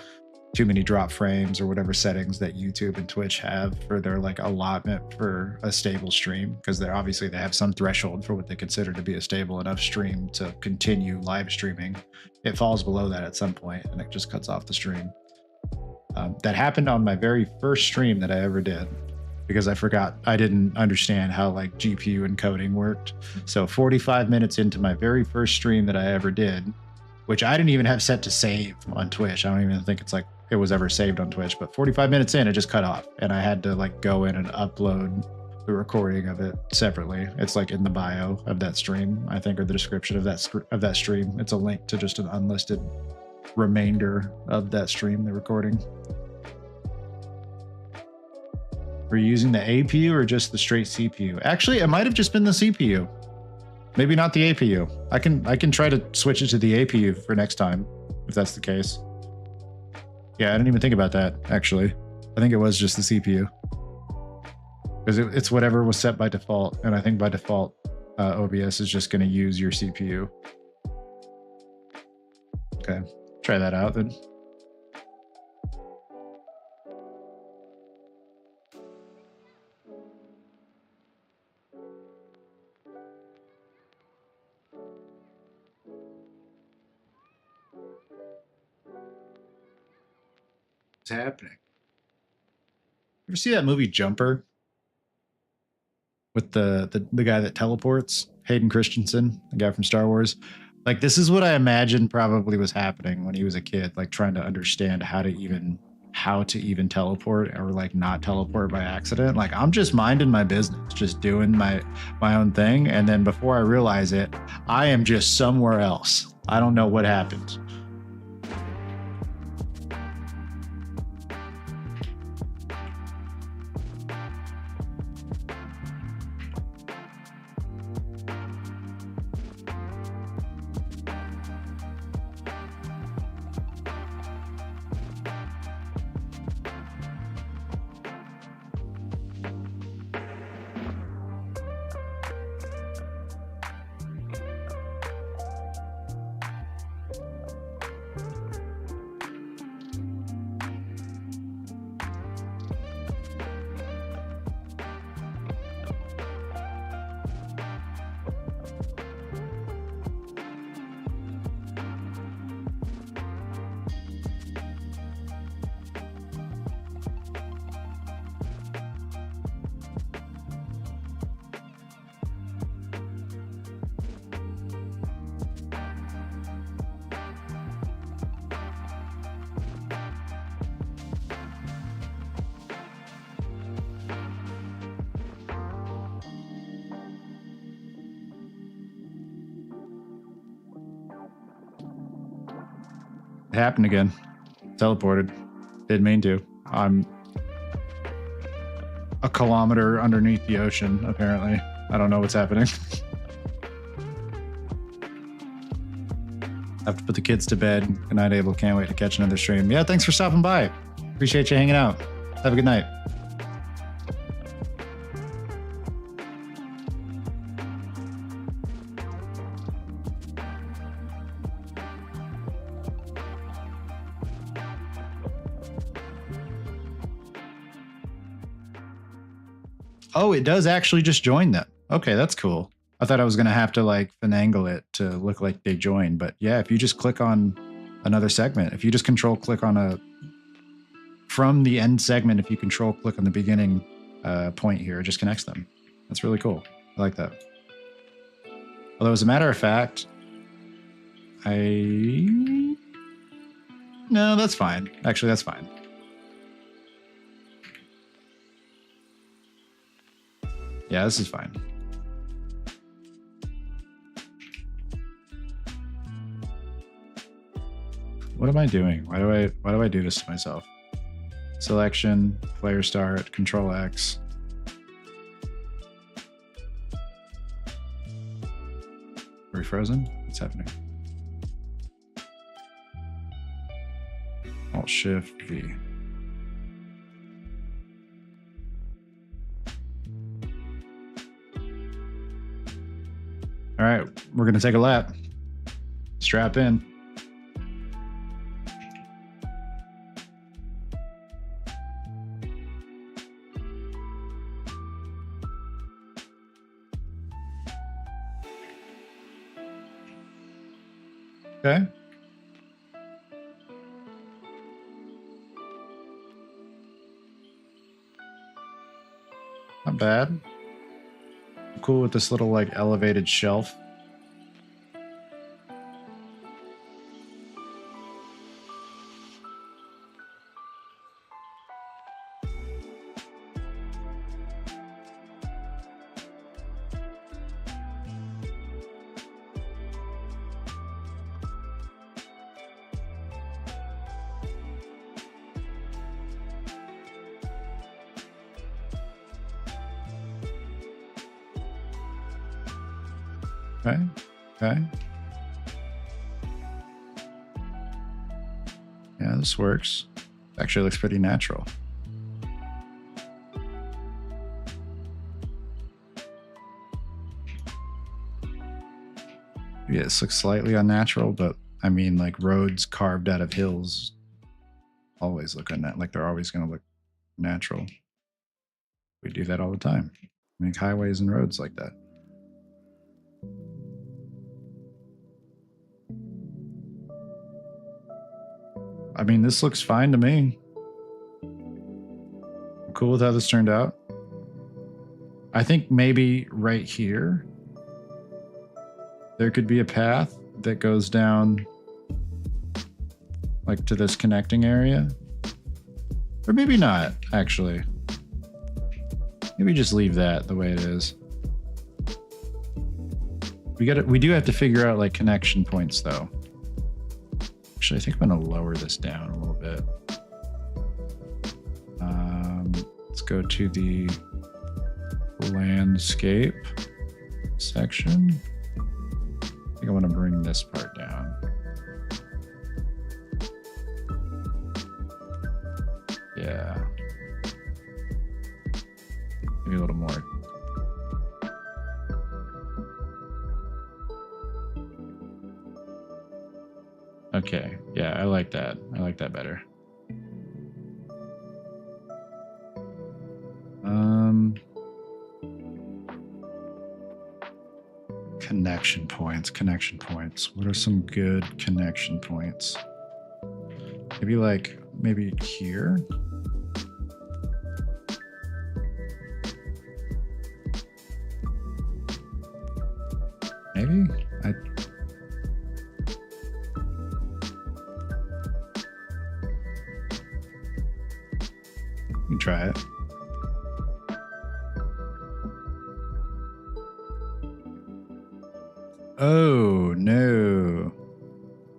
A: too many drop frames or whatever settings that YouTube and Twitch have for their like allotment for a stable stream, because they have some threshold for what they consider to be a stable enough stream to continue live streaming. It falls below that at some point and it just cuts off the stream. That happened on my very first stream that I ever did, because I didn't understand how like GPU encoding worked. So 45 minutes into my very first stream that I ever did, which I didn't even have set to save on Twitch. I don't even think it was ever saved on Twitch, but 45 minutes in, it just cut off. And I had to like go in and upload the recording of it separately. It's like in the bio of that stream, I think, or the description of that stream. It's a link to just an unlisted remainder of that stream, the recording. Were you using the APU or just the straight CPU? Actually, it might have just been the CPU. Maybe not the APU. I can try to switch it to the APU for next time, if that's the case. Yeah, I didn't even think about that, actually. I think it was just the CPU. Because it's whatever was set by default, and I think by default, OBS is just going to use your CPU. Okay, try that out then. Happening. Ever see that movie Jumper with the guy that teleports, Hayden Christensen, the guy from Star Wars? Like, this is what I imagine probably was happening when he was a kid, like trying to understand how to even teleport or like not teleport by accident. Like, I'm just minding my business, just doing my own thing, and then before I realize it, I am just somewhere else. I don't know what happened. It happened again. Teleported. Didn't mean to. I'm a kilometer underneath the ocean, apparently. I don't know what's happening. Have to put the kids to bed. Good night, Abel. Can't wait to catch another stream. Yeah, thanks for stopping by. Appreciate you hanging out. Have a good night. Oh, it does actually just join them. Okay, that's cool. I thought I was going to have to like finagle it to look like they join. But yeah, if you just click on another segment, if you just control click on from the end segment, if you control click on the beginning point here, it just connects them. That's really cool. I like that. Although, as a matter of fact, no, that's fine. Actually, that's fine. Yeah, this is fine. What am I doing? Why do I do this to myself? Selection, player start, Control X. Are we frozen? What's happening? Alt Shift V. All right, we're gonna take a lap. Strap in. Okay. Not bad. I'm cool with this little like elevated shelf. Okay. Okay. Yeah, this works. Actually looks pretty natural. Yeah, this looks slightly unnatural, but I mean, like roads carved out of hills always look like they're always going to look natural. We do that all the time. Make highways and roads like that. I mean, this looks fine to me. I'm cool with how this turned out. I think maybe right here, there could be a path that goes down like to this connecting area. Or maybe not, actually. Maybe just leave that the way it is. We do have to figure out like connection points though. Actually, I think I'm gonna lower this down a little bit. Let's go to the landscape section. I think I want to bring this part down. Yeah. Maybe a little more. Okay. Yeah, I like that. I like that better. Connection points. What are some good connection points? Maybe here? Maybe? You can try it. Oh, no.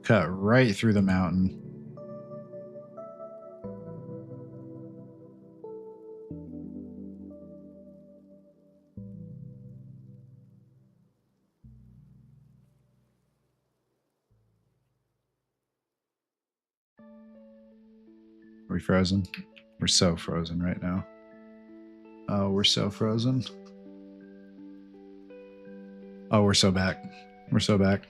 A: Cut right through the mountain. Are we frozen? We're so frozen right now. Oh, we're so frozen. Oh, we're so back. We're so back.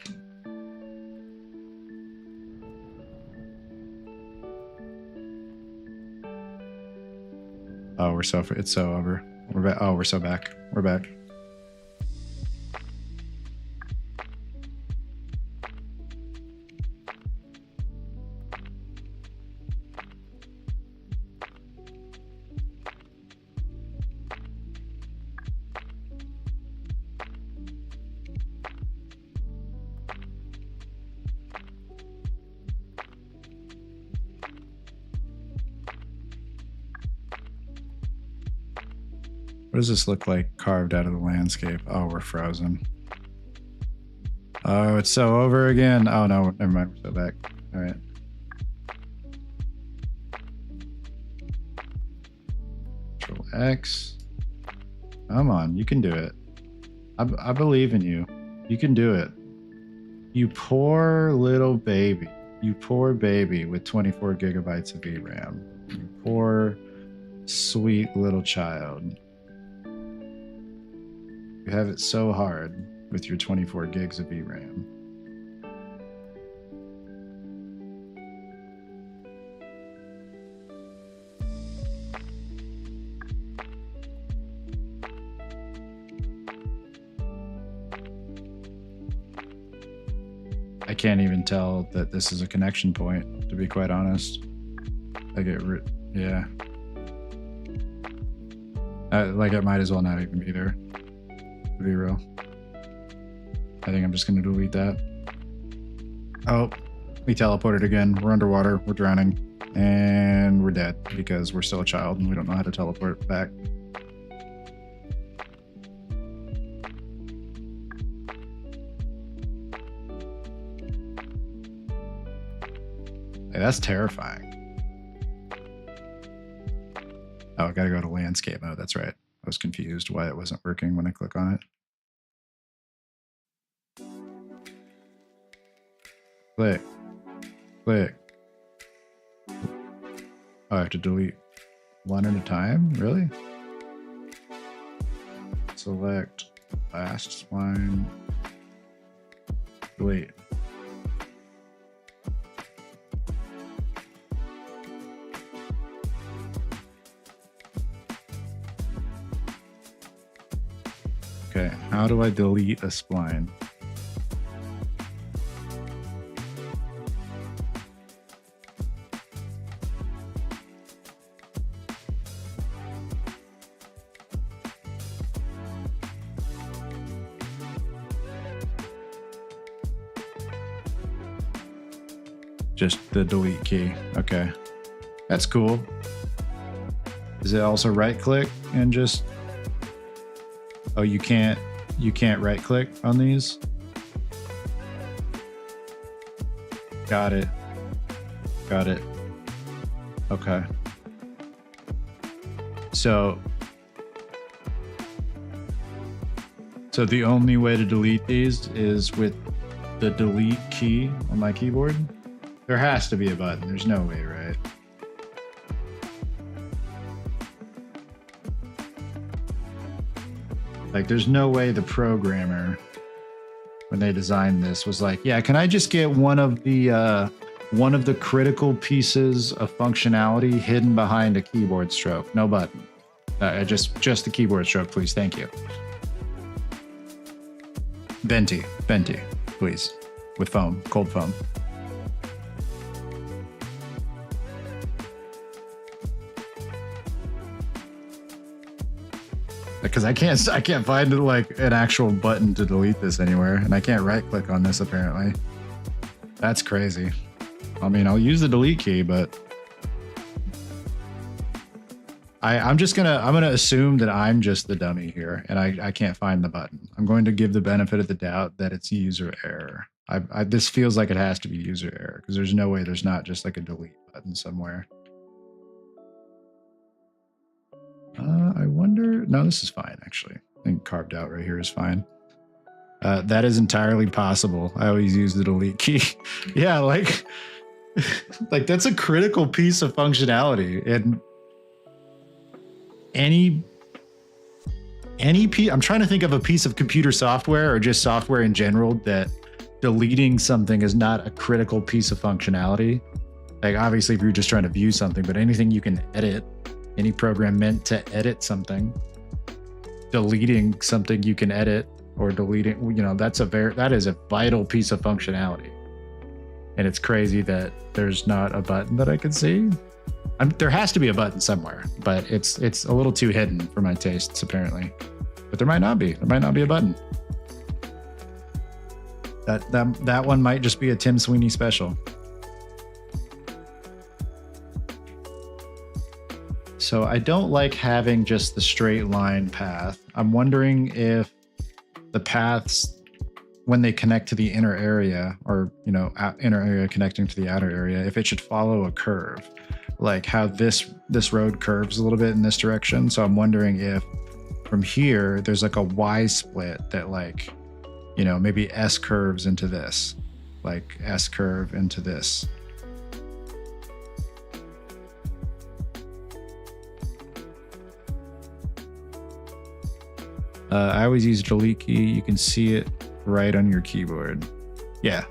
A: Oh, it's so over. We're back. Oh, we're so back. We're back. What does this look like carved out of the landscape? Oh, we're frozen. Oh, it's so over again. Oh no, never mind. We're so back. All right. Control X. Come on, you can do it. I believe in you. You can do it. You poor little baby. You poor baby with 24 gigabytes of VRAM. You poor, sweet little child. You have it so hard with your 24 gigs of VRAM. I can't even tell that this is a connection point, to be quite honest. I get yeah. Like it might as well not even be there. To be real. I think I'm just going to delete that. Oh, we teleported again. We're underwater. We're drowning. And we're dead because we're still a child and we don't know how to teleport back. Hey, that's terrifying. Oh, I got to go to landscape mode. That's right. I was confused why it wasn't working when I click on it. Click. Click. Oh, I have to delete one at a time? Really? Select last line. Delete. Okay, how do I delete a spline? Just the delete key. Okay, that's cool. Is it also right click and just... Oh, you can't right click on these? Got it. Got it. Okay. So the only way to delete these is with the delete key on my keyboard? There has to be a button. There's no way, right? Like, there's no way the programmer, when they designed this, was like, yeah, can I just get one of the critical pieces of functionality hidden behind a keyboard stroke? No button. Just the keyboard stroke, please. Thank you. Venti, please. With foam, cold foam. Because I can't find like an actual button to delete this anywhere, and I can't right click on this apparently. That's crazy. I mean, I'll use the delete key, but I'm gonna assume that I'm just the dummy here, and I can't find the button. I'm going to give the benefit of the doubt that it's user error. This feels like it has to be user error because there's no way there's not just like a delete button somewhere. I wonder. No, this is fine, actually. I think carved out right here is fine. That is entirely possible. I always use the delete key. Yeah, like that's a critical piece of functionality. And I'm trying to think of a piece of computer software or just software in general that deleting something is not a critical piece of functionality. Like, obviously, if you're just trying to view something, but anything you can edit. Any program meant to edit something, deleting something you can edit or deleting, that is a vital piece of functionality. And it's crazy that there's not a button that I can see. There has to be a button somewhere, but it's a little too hidden for my tastes apparently. But there might not be. There might not be a button. That one might just be a Tim Sweeney special. So I don't like having just the straight line path. I'm wondering if the paths, when they connect to the inner area, or inner area connecting to the outer area, if it should follow a curve, like how this road curves a little bit in this direction. So I'm wondering if from here there's like a Y split that maybe S curves into this, like S curve into this. I always use delete key. You can see it right on your keyboard. Yeah,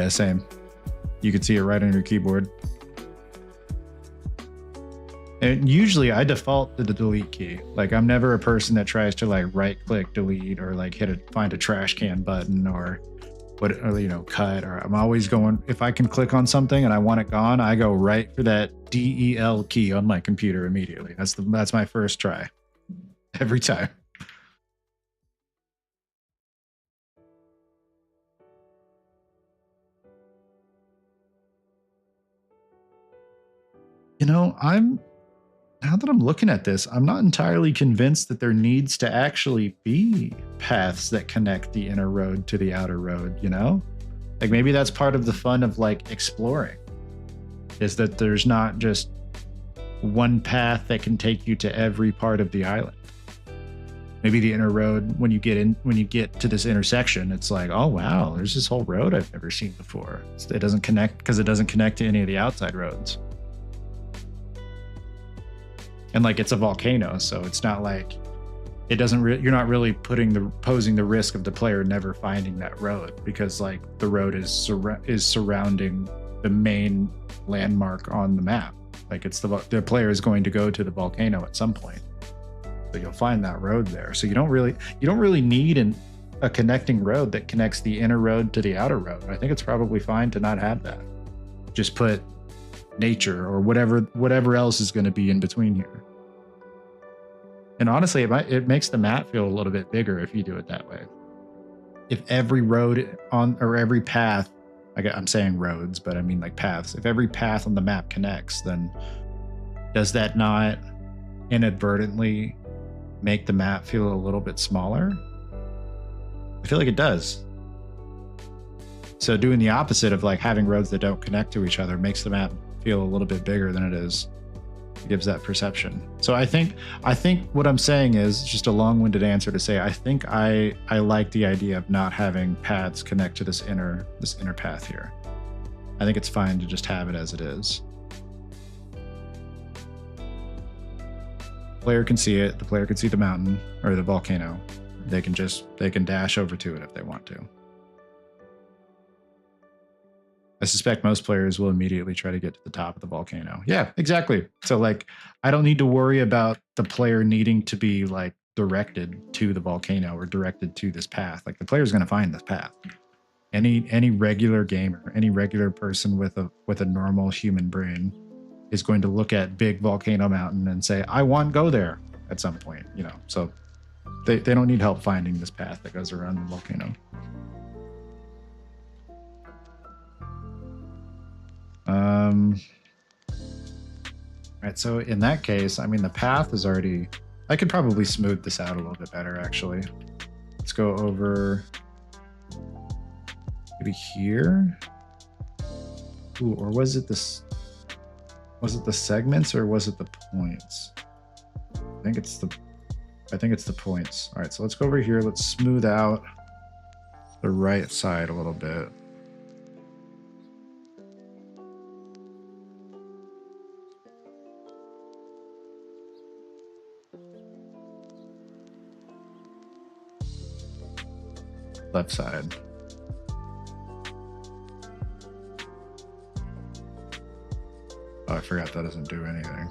A: same. You can see it right on your keyboard. And usually I default to the delete key. Like I'm never a person that tries to right click delete or find a trash can button or cut, or I'm always going, if I can click on something and I want it gone, I go right for that DEL key on my computer immediately. That's my first try every time. Now that I'm looking at this, I'm not entirely convinced that there needs to actually be paths that connect the inner road to the outer road, Like maybe that's part of the fun of exploring, is that there's not just one path that can take you to every part of the island. Maybe the inner road, when you get to this intersection, it's like, oh wow, there's this whole road I've never seen before. It doesn't connect because it doesn't connect to any of the outside roads. And it's a volcano, so it's not like it doesn't. You're not really posing the risk of the player never finding that road, because the road is surrounding the main landmark on the map. It's the player is going to go to the volcano at some point, so you'll find that road there. So you don't really need a connecting road that connects the inner road to the outer road. I think it's probably fine to not have that. Just put nature or whatever else is going to be in between here. And honestly, it makes the map feel a little bit bigger if you do it that way. If every road or every path, I'm saying roads, but I mean paths. If every path on the map connects, then does that not inadvertently make the map feel a little bit smaller? I feel like it does. So doing the opposite of having roads that don't connect to each other makes the map feel a little bit bigger than it is. It gives that perception. So I think what I'm saying is just a long-winded answer to say I think I like the idea of not having paths connect to this inner path here. I think it's fine to just have it as it is. The player can see it. The player can see the mountain or the volcano. They can dash over to it if they want to. I suspect most players will immediately try to get to the top of the volcano. Yeah, exactly. So I don't need to worry about the player needing to be directed to the volcano or directed to this path. The player is going to find this path. Any regular gamer, any regular person with a normal human brain is going to look at Big Volcano Mountain and say, I want to go there at some point, So they don't need help finding this path that goes around the volcano. Right, so in that case, the path is already, I could probably smooth this out a little bit better, actually. Let's go over maybe here. Ooh, or was it the segments or was it the points? I think it's the points. All right, so let's go over here. Let's smooth out the right side a little bit. Left side. Oh, I forgot that doesn't do anything.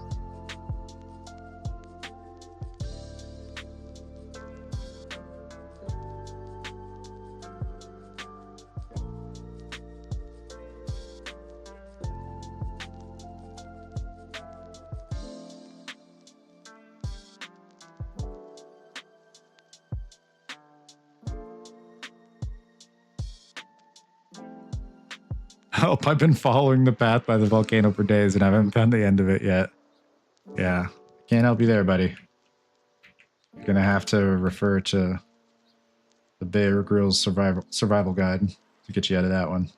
A: Help, I've been following the path by the volcano for days and I haven't found the end of it yet. Yeah, can't help you there, buddy. You're gonna have to refer to the Bear Grylls survival guide to get you out of that one.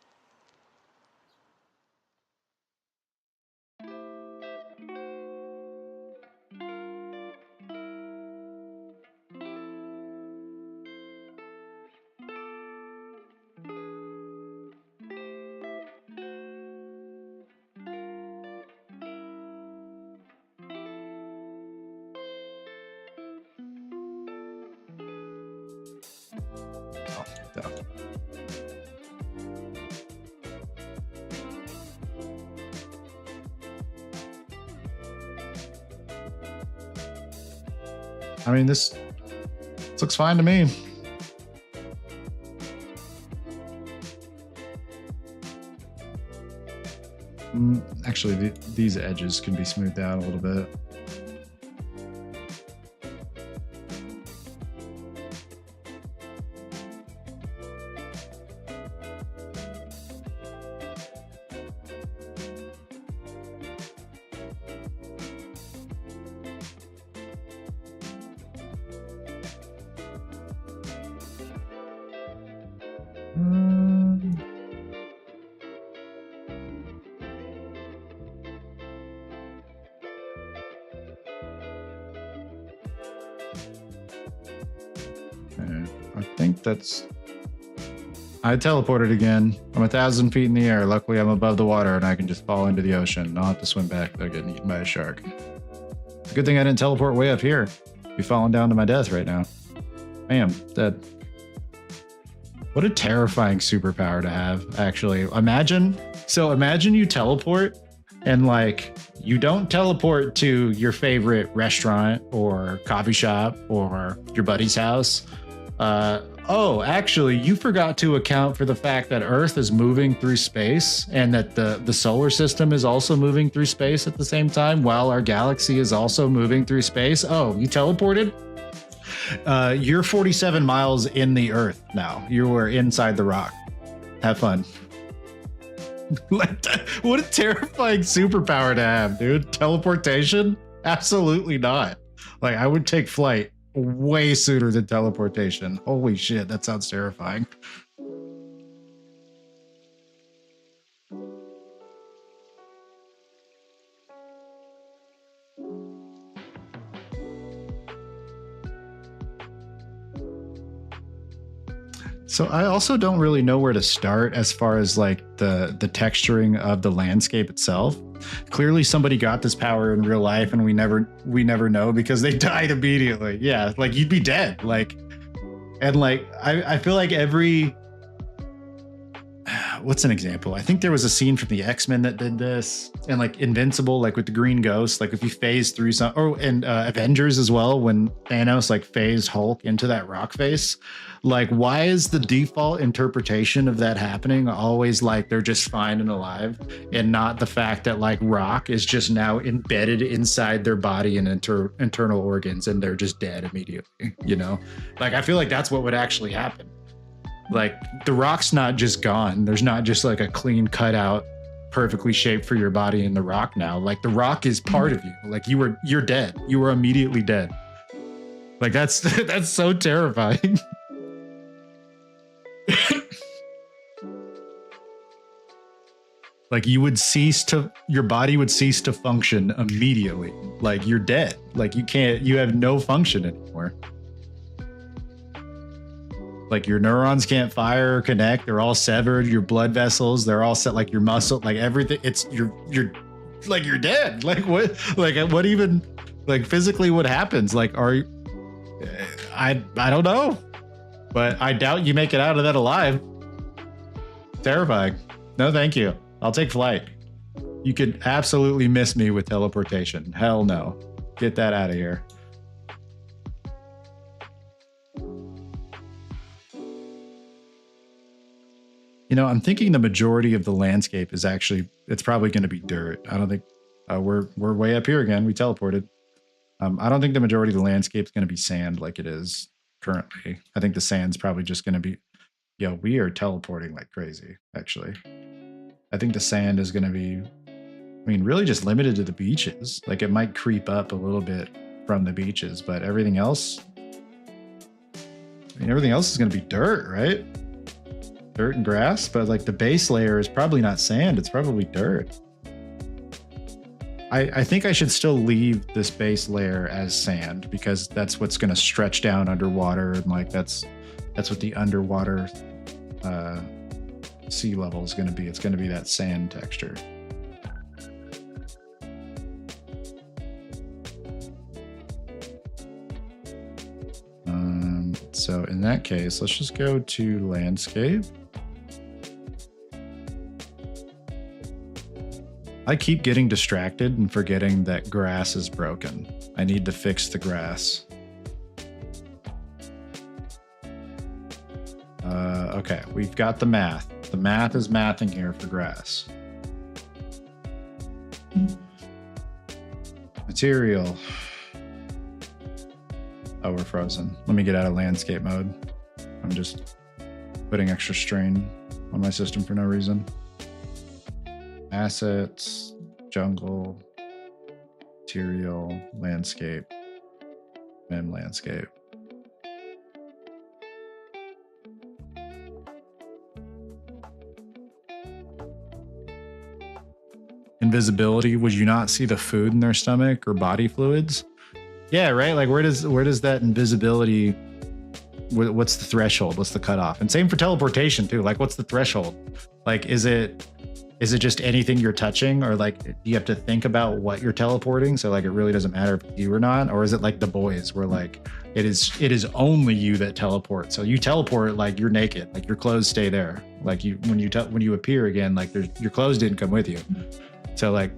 A: I mean, this looks fine to me. Actually, these edges can be smoothed out a little bit. I think that's... I teleported again. I'm 1,000 feet in the air. Luckily, I'm above the water and I can just fall into the ocean. I'll have to swim back without getting eaten by a shark. It's a good thing I didn't teleport way up here. I'd be falling down to my death right now. Bam, dead. What a terrifying superpower to have, actually. Imagine you teleport and like you don't teleport to your favorite restaurant or coffee shop or your buddy's house. Oh, actually, you forgot to account for the fact that Earth is moving through space and that the solar system is also moving through space at the same time while our galaxy is also moving through space. Oh, you teleported? You're 47 miles in the Earth now. You were inside the rock. Have fun. What a terrifying superpower to have, dude. Teleportation? Absolutely not. Like, I would take flight way sooner than teleportation. Holy shit, that sounds terrifying. So I also don't really know where to start as far as like the texturing of the landscape itself. Clearly somebody got this power in real life and we never know because they died immediately. Yeah, like you'd be dead. Like, and like I feel like every... What's an example? I think there was a scene from the X-Men that did this, and like Invincible, like with the Green Ghost, like if you phase through some, and Avengers as well, when Thanos like phased Hulk into that rock face. Like, why is the default interpretation of that happening always like they're just fine and alive, and not the fact that like rock is just now embedded inside their body and internal organs, and they're just dead immediately? You know, like I feel like that's what would actually happen. Like the rock's not just gone. There's not just like a clean cutout, perfectly shaped for your body in the rock now. Like the rock is part of you. Like you're dead. You were immediately dead. Like that's that's so terrifying. Like your body would cease to function immediately. Like you're dead. Like you have no function anymore. Like your neurons can't fire or connect. They're all severed. Your blood vessels, they're all set. Like your muscle, like everything. It's you're like you're dead. Like what even like physically what happens? Like I don't know, but I doubt you make it out of that alive. Terrifying. No, thank you. I'll take flight. You could absolutely miss me with teleportation. Hell no. Get that out of here. You know, I'm thinking the majority of the landscape is actually, it's probably going to be dirt. I don't think we're way up here again. We teleported. I don't think the majority of the landscape is going to be sand like it is currently. I think the sand's probably just going to be, we are teleporting like crazy, actually. I think the sand is going to be, I mean, really just limited to the beaches. Like it might creep up a little bit from the beaches, but everything else, I mean, everything else is going to be dirt, right? Dirt and grass, but like the base layer is probably not sand. It's probably dirt. I think I should still leave this base layer as sand because that's what's going to stretch down underwater. And like, that's what the underwater sea level is going to be. It's going to be that sand texture. So in that case, let's just go to landscape. I keep getting distracted and forgetting that grass is broken. I need to fix the grass. Okay, we've got the math. The math is mathing here for grass. Material. Oh, we're frozen. Let me get out of landscape mode. I'm just putting extra strain on my system for no reason. Assets, jungle, material, landscape, and landscape. Invisibility, would you not see the food in their stomach or body fluids? Yeah, right? Like where does that invisibility, what's the threshold? What's the cutoff? And same for teleportation too. Like what's the threshold? Like is it just anything you're touching, or like do you have to think about what you're teleporting? So like it really doesn't matter if it's you or not, or is it like The Boys where like it is only you that teleport? So you teleport like you're naked, like your clothes stay there. Like when you appear again, like your clothes didn't come with you. So like,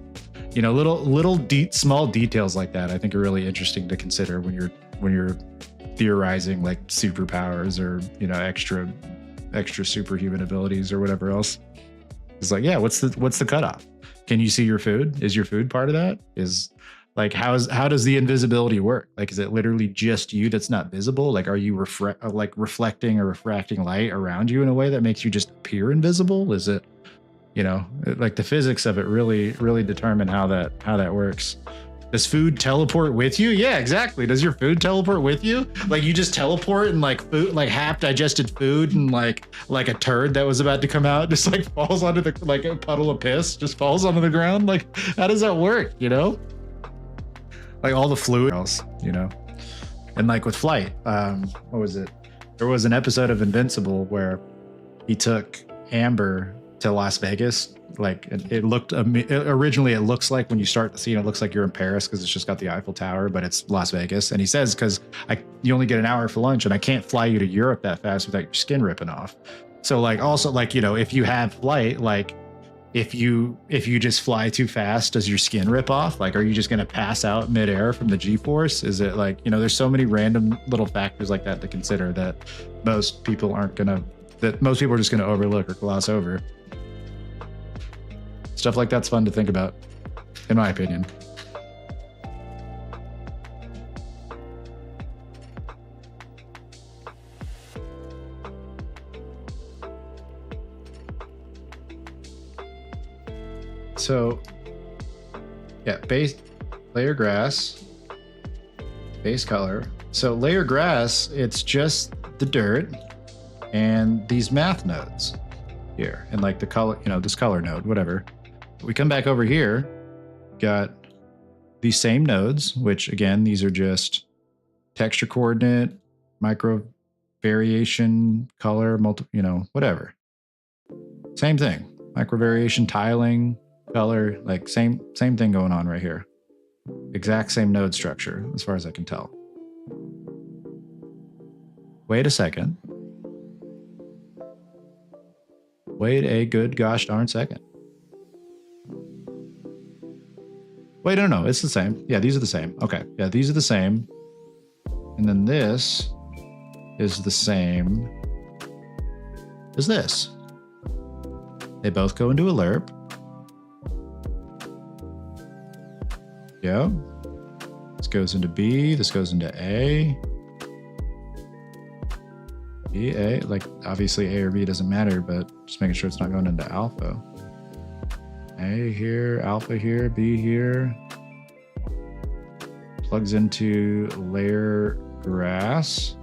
A: you know, small details like that I think are really interesting to consider when you're theorizing like superpowers or, you know, extra superhuman abilities or whatever else. It's like, yeah, what's the cutoff? Can you see your food? Is your food part of that? Is like, how does the invisibility work? Like, is it literally just you that's not visible? Like, are you reflecting or refracting light around you in a way that makes you just appear invisible? Is it, you know, like the physics of it really, really determine how that works. Does food teleport with you? Yeah, exactly. Does your food teleport with you? Like you just teleport and like food, like half digested food and like a turd that was about to come out just like falls onto the, like a puddle of piss just falls onto the ground. Like how does that work? You know, like all the fluid else, you know, and like with flight, what was it? There was an episode of Invincible where he took Amber to Las Vegas. Like it looked originally, it looks like when you start the scene, it looks like you're in Paris because it's just got the Eiffel Tower, but it's Las Vegas. And he says, because you only get an hour for lunch and I can't fly you to Europe that fast without your skin ripping off. So like also like, you know, if you have flight, like if you just fly too fast, does your skin rip off? Like, are you just going to pass out midair from the G-force? Is it like, you know, there's so many random little factors like that to consider that most people are just going to overlook or gloss over. Stuff like that's fun to think about, in my opinion. So, yeah, base layer grass, base color. So layer grass, it's just the dirt and these math nodes here, and like the color, you know, this color node, whatever. We come back over here, got these same nodes, which again, these are just texture coordinate, micro variation, color, you know, whatever. Same thing, micro variation, tiling, color, like same thing going on right here. Exact same node structure, as far as I can tell. Wait a second. Wait a good gosh darn second. Wait, no, it's the same. Yeah, these are the same. Okay, yeah, these are the same. And then this is the same as this. They both go into a lerp. Yeah. This goes into B, this goes into A. B, A, like obviously A or B doesn't matter, but just making sure it's not going into alpha. A here, alpha here, B here. Plugs into layer grass.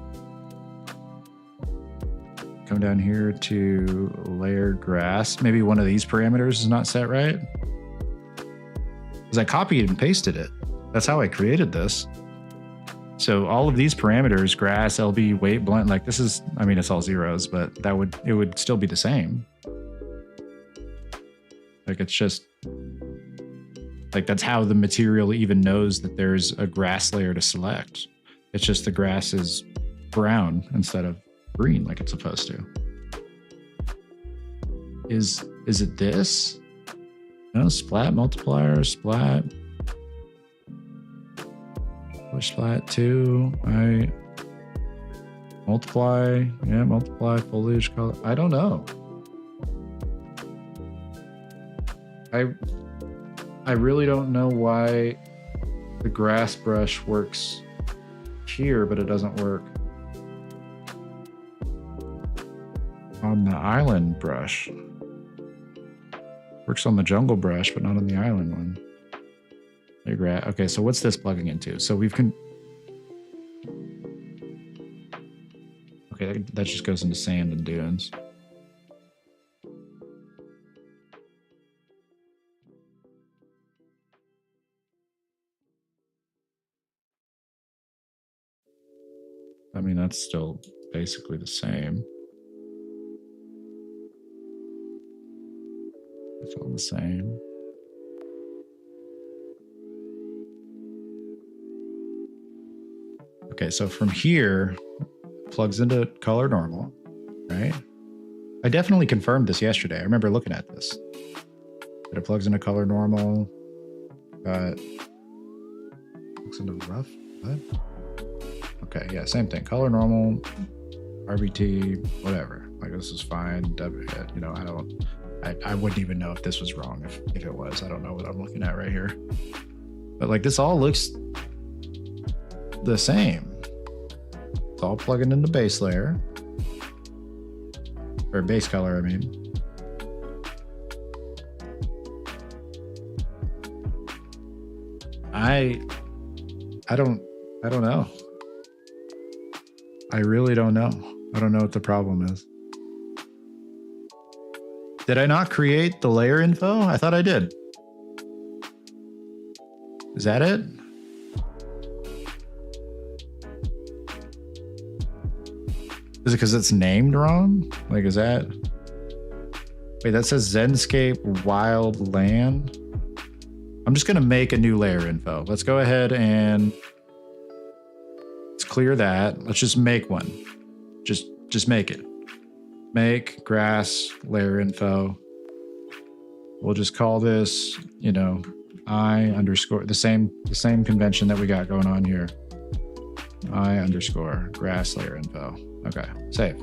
A: Come down here to layer grass. Maybe one of these parameters is not set right. Because I copied and pasted it. That's how I created this. So all of these parameters, grass, LB, weight, blend, like this is, I mean, it's all zeros, but it would still be the same. Like it's just, like that's how the material even knows that there's a grass layer to select. It's just the grass is brown instead of green like it's supposed to. Is it this? No, splat multiplier, splat. Push splat 2. I multiply, yeah, multiply foliage color. I don't know. I really don't know why the grass brush works here, but it doesn't work on the island brush. Works on the jungle brush, but not on the island one. Okay, so what's this plugging into? So we've okay, that just goes into sand and dunes. I mean, that's still basically the same. It's all the same. Okay, so from here, plugs into color normal, right? I definitely confirmed this yesterday. I remember looking at this. But it plugs into color normal. Plugs into rough. What? Okay, yeah, same thing. Color normal, RBT, whatever. Like this is fine. You know, I wouldn't even know if this was wrong if it was. I don't know what I'm looking at right here. But like this all looks the same. It's all plugging into base layer. Or base color, I mean. I don't know. I really don't know. I don't know what the problem is. Did I not create the layer info? I thought I did. Is that it? Is it because it's named wrong? Like, is that... Wait, that says Zenscape Wild Land. I'm just going to make a new layer info. Let's go ahead and... Let's clear that. Let's just make one. Just make it. Make grass layer info. We'll just call this, you know, I underscore the same convention that we got going on here. I underscore grass layer info. Okay, save.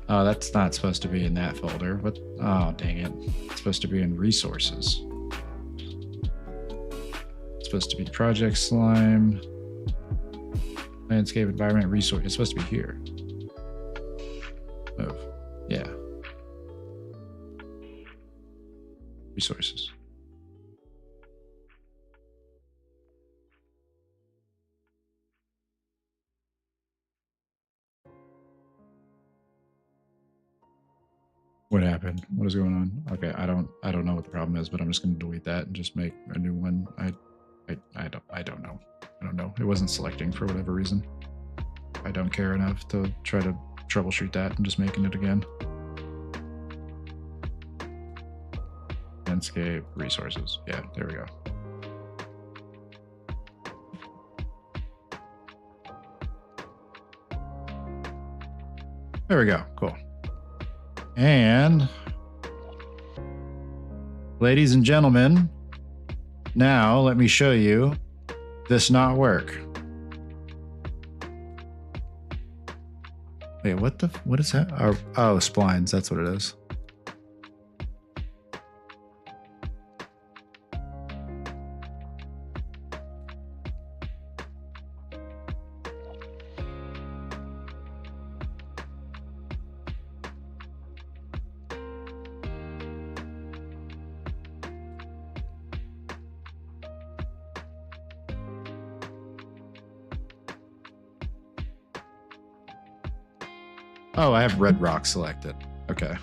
A: Oh, that's not supposed to be in that folder. What? Oh, dang it. It's supposed to be in resources. It's supposed to be project slime, landscape environment resource. It's supposed to be here. Move. Yeah. Resources. What happened? What is going on? Okay, I don't know what the problem is, but I'm just going to delete that and just make a new one. I don't know. I don't know. It wasn't selecting for whatever reason. I don't care enough to try to troubleshoot that and just making it again. Landscape resources. Yeah, there we go. There we go. Cool. And ladies and gentlemen, now let me show you this not work. Wait, what is that? Oh, splines, that's what it is. Oh, I have red rock selected. Okay.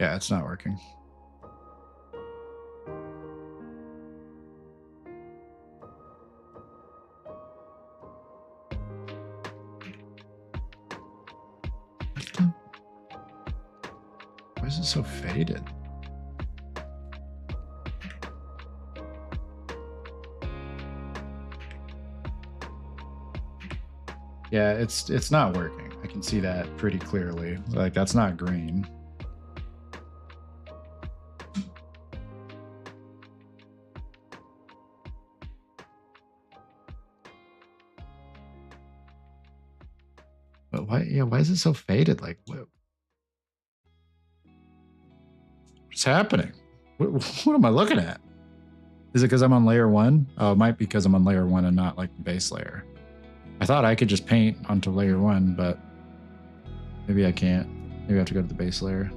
A: Yeah, it's not working. Why is it so faded? Yeah, it's not working. I can see that pretty clearly. Like, that's not green. But why? Yeah, why is it so faded? Like, what's happening? What am I looking at? Is it because I'm on layer 1? Oh, it might be because I'm on layer 1 and not like the base layer. I thought I could just paint onto layer 1, but maybe I can't. Maybe I have to go to the base layer.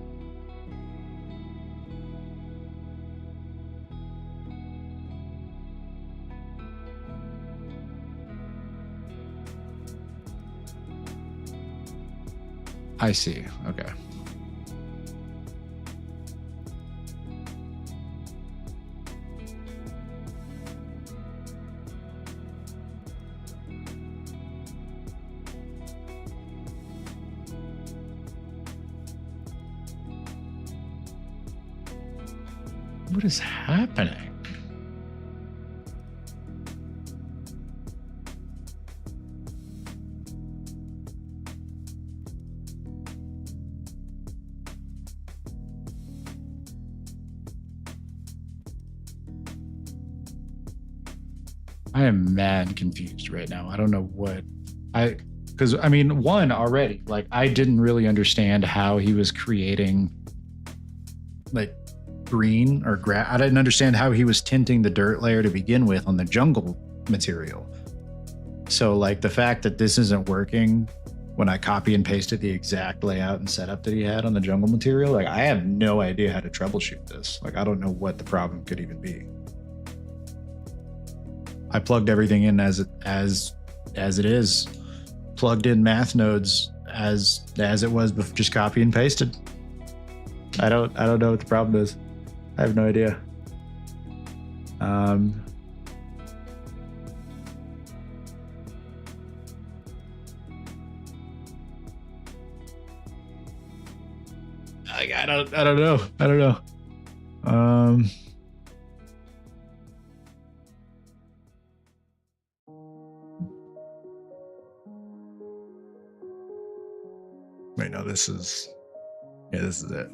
A: I see. Okay. What is happening? I am mad confused right now. I don't know what because I mean, one already, like, I didn't really understand how he was creating like green or grass. I didn't understand how he was tinting the dirt layer to begin with on the jungle material. So like the fact that this isn't working when I copy and pasted the exact layout and setup that he had on the jungle material, like, I have no idea how to troubleshoot this. Like, I don't know what the problem could even be. I plugged everything in as it is, plugged in math nodes as it was, just copy and pasted. I don't know what the problem is. I have no idea. I don't know. Wait, no, this is it.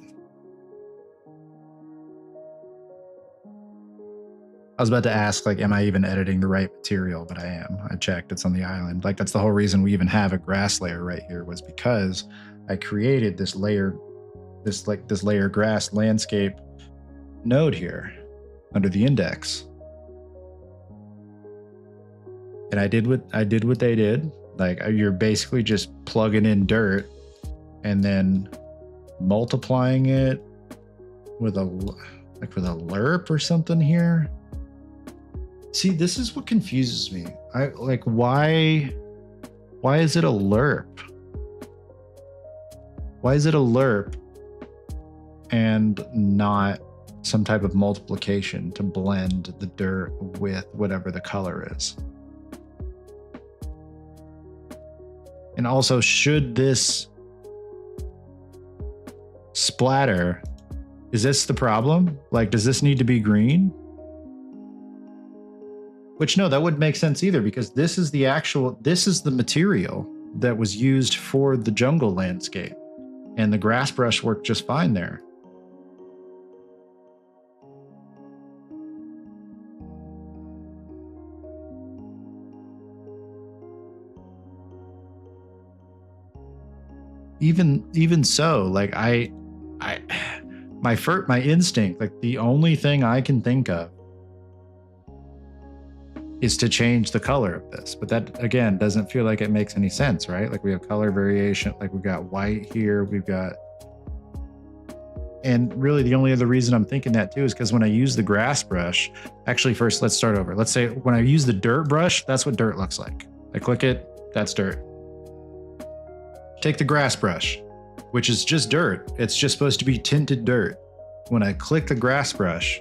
A: I was about to ask, like, am I even editing the right material? But I am. I checked. It's on the island. Like, that's the whole reason we even have a grass layer right here, was because I created this layer, this layer grass landscape node here under the index. And I did what they did. Like, you're basically just plugging in dirt and then multiplying it with a lerp or something here. See, this is what confuses me. Why is it a lerp? Why is it a lerp and not some type of multiplication to blend the dirt with whatever the color is? And also, should this splatter, is this the problem? Like, does this need to be green? Which, no, that wouldn't make sense either, because this is the material that was used for the jungle landscape, and the grass brush worked just fine there. Even so, like, my instinct, like, the only thing I can think of is to change the color of this. But that, again, doesn't feel like it makes any sense, right? Like, we have color variation, like, we've got white here, we've got And really the only other reason I'm thinking that too is because when I use the grass brush, actually first let's start over. Let's say when I use the dirt brush, that's what dirt looks like. I click it, that's dirt. Take the grass brush, which is just dirt. It's just supposed to be tinted dirt. When I click the grass brush,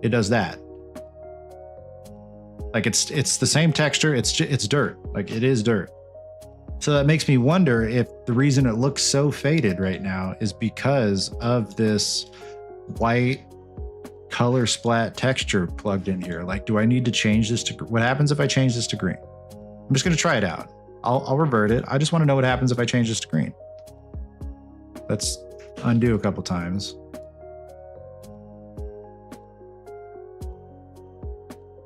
A: it does that. Like it's the same texture. It's dirt. Like it is dirt. So that makes me wonder if the reason it looks so faded right now is because of this white color splat texture plugged in here. Like, do I need to change this to, what happens if I change this to green? I'm just going to try it out. I'll revert it. I just want to know what happens if I change this to green. Let's undo a couple times.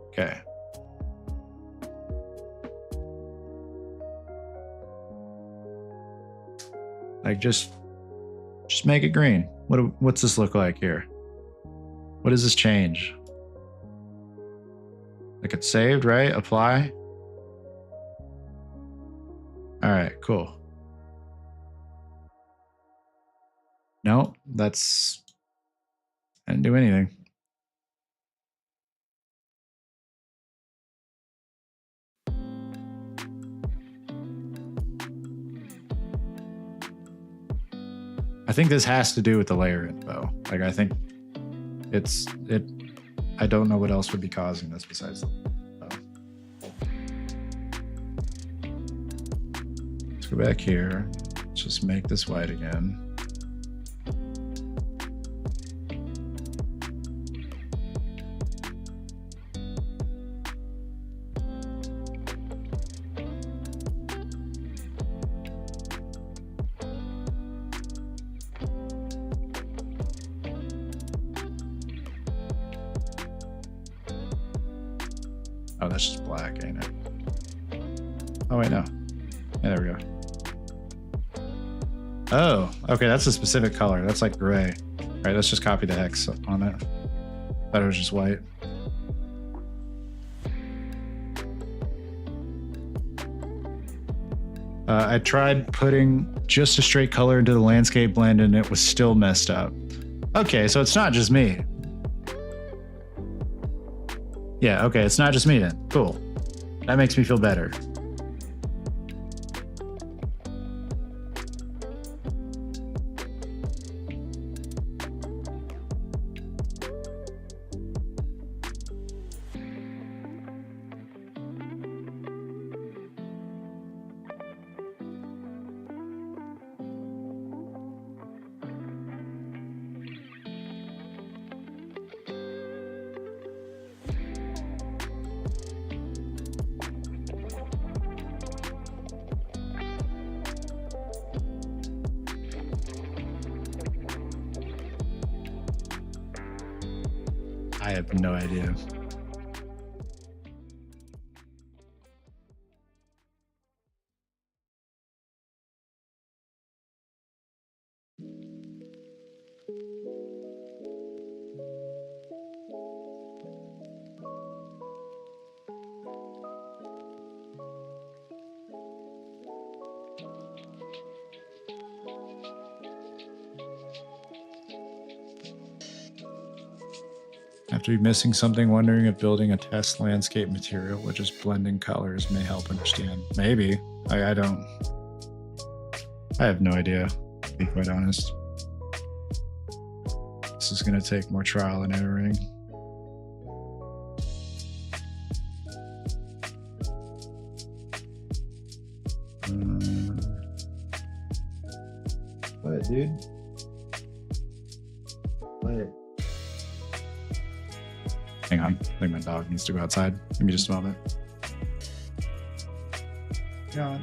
A: Okay. Like just make it green. What's this look like here? What does this change? Like it's saved, right? Apply. All right, cool. No, I didn't do anything. I think this has to do with the layer info. Like I think I don't know what else would be causing this besides the info. Let's go back here. Let's just make this white again. Oh, that's just black, ain't it? Oh, wait, no. Yeah, there we go. Oh, okay, that's a specific color. That's like gray. All right, let's just copy the hex on it. Thought it was just white. I tried putting just a straight color into the landscape blend and it was still messed up. Okay, so it's not just me. Yeah, okay, it's not just me then. Cool. That makes me feel better. I have no idea. After missing something, wondering if building a test landscape material with just blending colors may help understand. Maybe. I don't. I have no idea, to be quite honest. This is going to take more trial and erroring. What, dude? What? Hang on, I think my dog needs to go outside. Give me just a moment. John.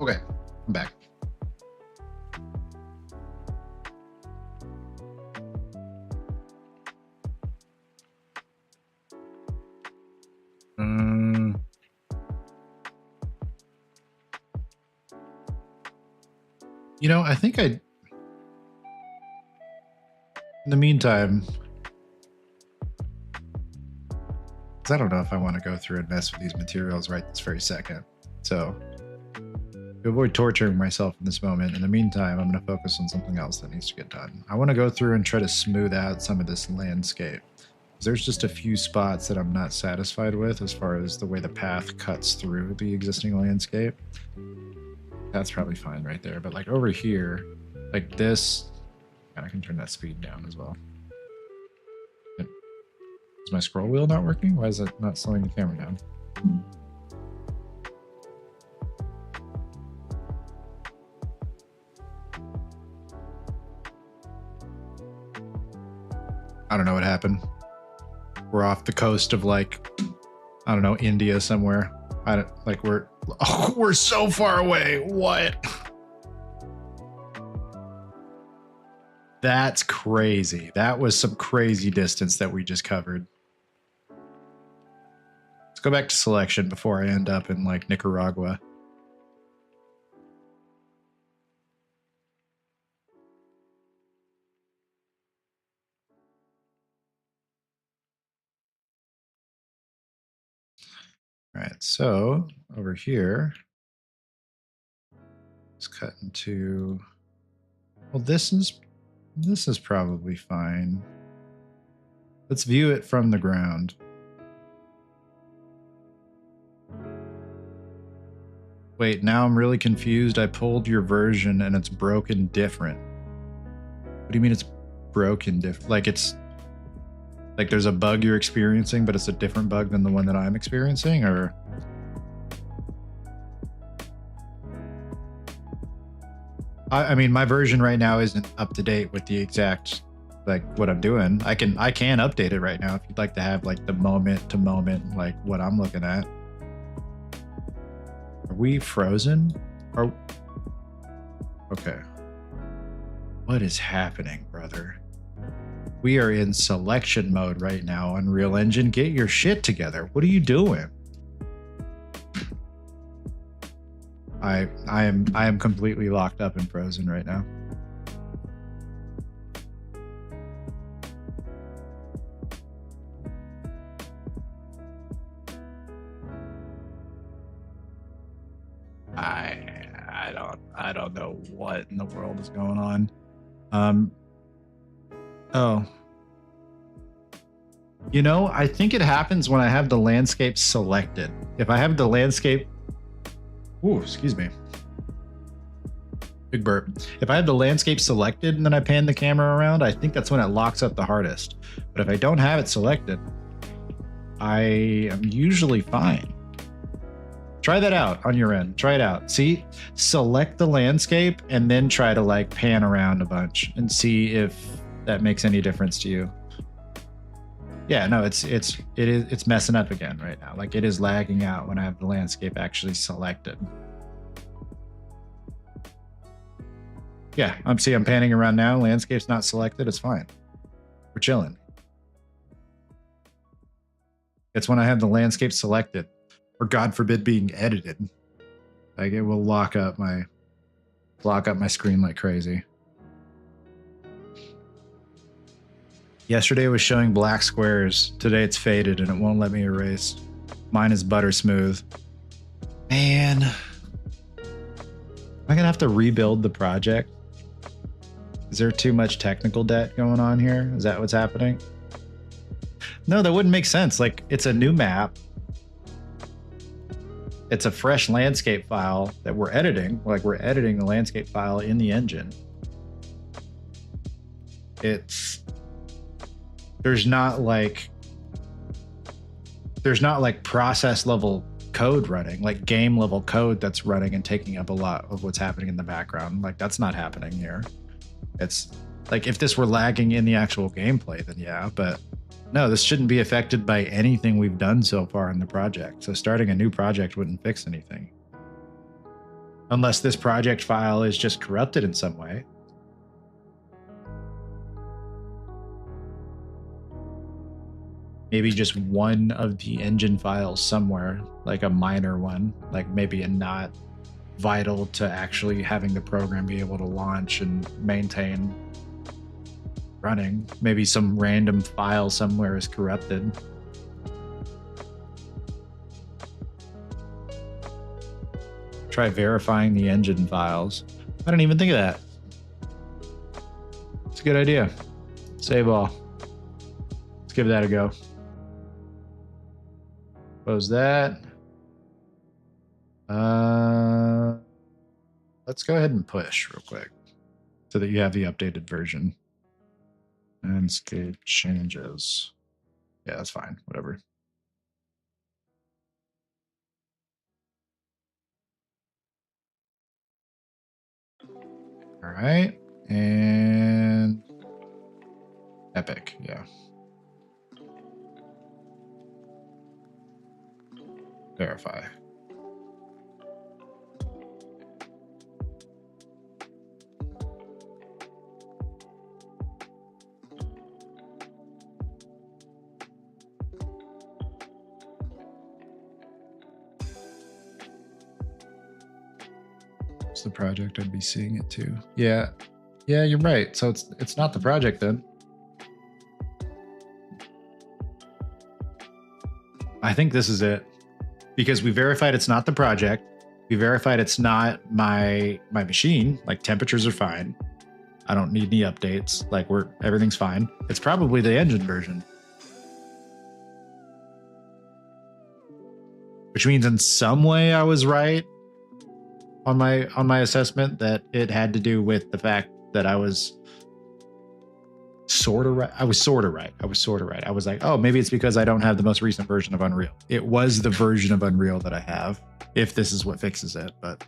A: Okay, I'm back. You know, I think in the meantime, because I don't know if I want to go through and mess with these materials right this very second. So to avoid torturing myself in this moment, in the meantime, I'm going to focus on something else that needs to get done. I want to go through and try to smooth out some of this landscape. There's just a few spots that I'm not satisfied with as far as the way the path cuts through the existing landscape. That's probably fine right there. But like over here, like this, and I can turn that speed down as well. Is my scroll wheel not working? Why is it not slowing the camera down? I don't know what happened. We're off the coast of like, I don't know, India somewhere. I don't like we're so far away. What? That's crazy. That was some crazy distance that we just covered. Let's go back to selection before I end up in like Nicaragua. All right, so over here, let's cut into, well, this is probably fine. Let's view it from the ground. Wait, now I'm really confused. I pulled your version and it's broken different. What do you mean it's broken different? Like it's like there's a bug you're experiencing, but it's a different bug than the one that I'm experiencing, or? I mean, my version right now isn't up to date with the exact, like what I'm doing. I can update it right now if you'd like to have like the moment to moment, like what I'm looking at. Are we frozen? Okay. What is happening, brother? We are in selection mode right now, Unreal Engine. Get your shit together. What are you doing? I am completely locked up and frozen right now. I don't know what in the world is going on. Oh. You know, I think it happens when I have the landscape selected. If I have the landscape, ooh, excuse me. Big burp. If I have the landscape selected and then I pan the camera around, I think that's when it locks up the hardest. But if I don't have it selected, I am usually fine. Try that out on your end. Try it out. See, select the landscape and then try to like pan around a bunch and see if that makes any difference to you. Yeah, no, it's messing up again right now. Like it is lagging out when I have the landscape actually selected. Yeah, I'm panning around now. Landscape's not selected. It's fine. We're chilling. It's when I have the landscape selected, or God forbid being edited. Like it will lock up my screen like crazy. Yesterday it was showing black squares. Today it's faded and it won't let me erase. Mine is butter smooth. Man, am I gonna have to rebuild the project? Is there too much technical debt going on here? Is that what's happening? No, that wouldn't make sense. Like it's a new map. It's a fresh landscape file that we're editing. Like we're editing the landscape file in the engine. There's not like process level code running, like game level code that's running and taking up a lot of what's happening in the background. Like that's not happening here. It's like if this were lagging in the actual gameplay, then yeah, but no, this shouldn't be affected by anything we've done so far in the project. So starting a new project wouldn't fix anything. Unless this project file is just corrupted in some way. Maybe just one of the engine files somewhere, like a minor one, like maybe a not vital to actually having the program be able to launch and maintain running. Maybe some random file somewhere is corrupted. Try verifying the engine files. I didn't even think of that. It's a good idea. Save all. Let's give that a go. Close that. Let's go ahead and push real quick so that you have the updated version. Landscape changes. Yeah, that's fine. Whatever. All right. And epic. Yeah. Verify. it's the project, I'd be seeing it too. Yeah. Yeah, you're right. So it's not the project then. I think this is it. Because we verified it's not the project. We verified it's not my machine. Like temperatures are fine. I don't need any updates. Like everything's fine. It's probably the engine version. Which means in some way I was right on my assessment that it had to do with the fact that I was sort of right. I was sort of right. I was like, oh, maybe it's because I don't have the most recent version of Unreal. It was the version of Unreal that I have, if this is what fixes it, but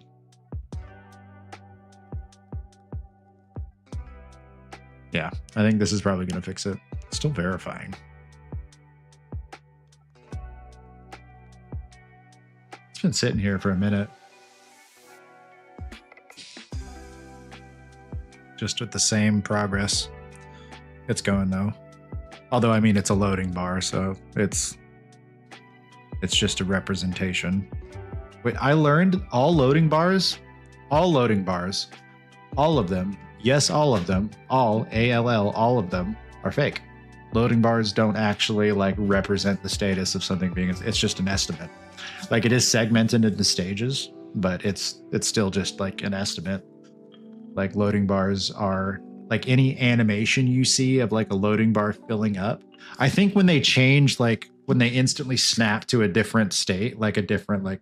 A: yeah, I think this is probably going to fix it. Still verifying. It's been sitting here for a minute. Just with the same progress. It's going though. Although, I mean, it's a loading bar, so it's just a representation. Wait, I learned all loading bars, all of them, yes, all of them, all, A-L-L, all of them are fake. Loading bars don't actually like represent the status of something being, it's just an estimate. Like it is segmented into stages, but it's still just like an estimate. Like loading bars are like any animation you see of like a loading bar filling up. I think when they change, like when they instantly snap to a different state, like a different like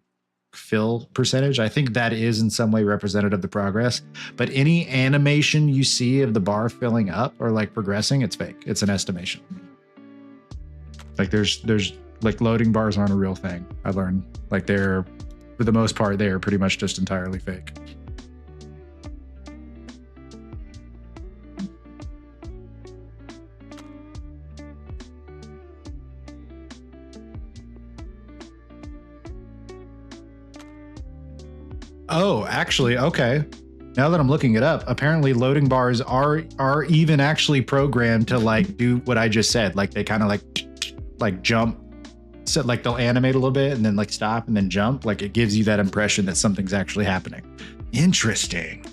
A: fill percentage, I think that is in some way representative of the progress. But any animation you see of the bar filling up or like progressing, it's fake. It's an estimation. Like there's like loading bars aren't a real thing. I learned like they're, for the most part, they are pretty much just entirely fake. Oh, actually, okay. Now that I'm looking it up, apparently loading bars are even actually programmed to like do what I just said. Like they kind of like jump. So like they'll animate a little bit and then like stop and then jump. Like it gives you that impression that something's actually happening. Interesting.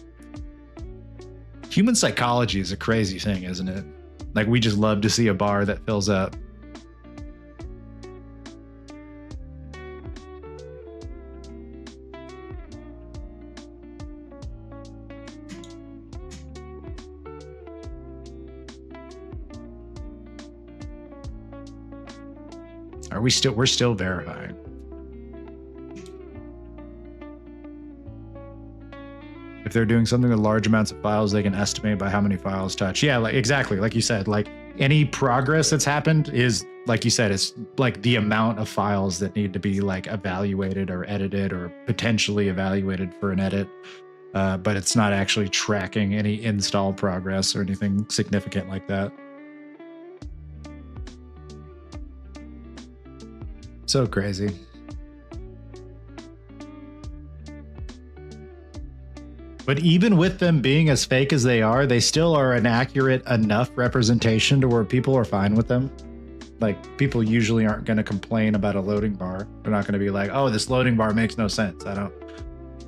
A: Human psychology is a crazy thing, isn't it? Like we just love to see a bar that fills up. We're still verifying. If they're doing something with large amounts of files, they can estimate by how many files touch. Yeah, like exactly. Like you said, like any progress that's happened is, like you said, it's like the amount of files that need to be like evaluated or edited or potentially evaluated for an edit. But it's not actually tracking any install progress or anything significant like that. So crazy. But even with them being as fake as they are, still are an accurate enough representation to where people are fine with them. Like people usually aren't going to complain about a loading bar. They're not going to be like, "Oh, this loading bar makes no sense.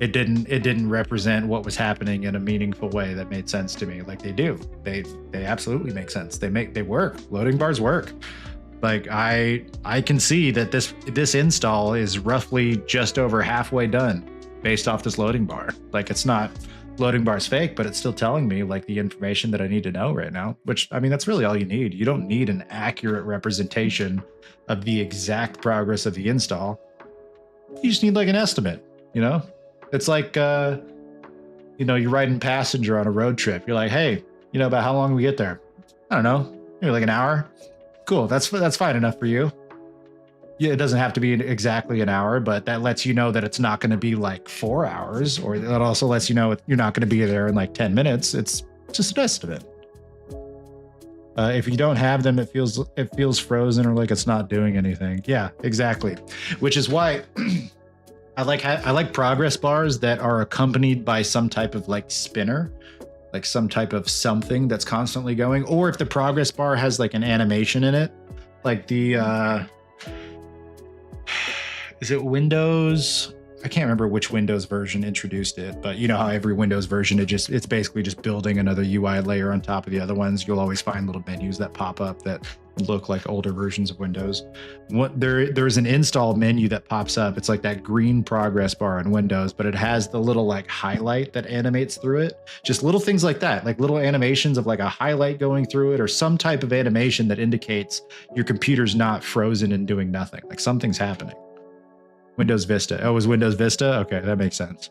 A: It didn't represent what was happening in a meaningful way that made sense to me." Like they do. They absolutely make sense. They work. Loading bars work. Like I can see that this install is roughly just over halfway done based off this loading bar. Like it's not loading bar's fake, but it's still telling me like the information that I need to know right now, which I mean, that's really all you need. You don't need an accurate representation of the exact progress of the install. You just need like an estimate, you know? It's like, you know, you're riding passenger on a road trip. You're like, hey, you know, about how long we get there? I don't know, maybe like an hour. Cool, that's fine enough for you. Yeah, it doesn't have to be exactly an hour, but that lets you know that it's not going to be like 4 hours, or that also lets you know you're not going to be there in like 10 minutes. It's just an estimate. If you don't have them, it feels frozen or like it's not doing anything. Yeah, exactly. Which is why I like progress bars that are accompanied by some type of like spinner. Like some type of something that's constantly going, or if the progress bar has like an animation in it, like the is it Windows I can't remember which Windows version introduced it, but you know how every Windows version, it's basically just building another UI layer on top of the other ones. You'll always find little menus that pop up that look like older versions of Windows. There's an install menu that pops up. It's like that green progress bar on Windows, but it has the little like highlight that animates through it. Just little things like that, like little animations of like a highlight going through it or some type of animation that indicates your computer's not frozen and doing nothing. Like something's happening. Windows Vista. Oh, it was Windows Vista? Okay, that makes sense.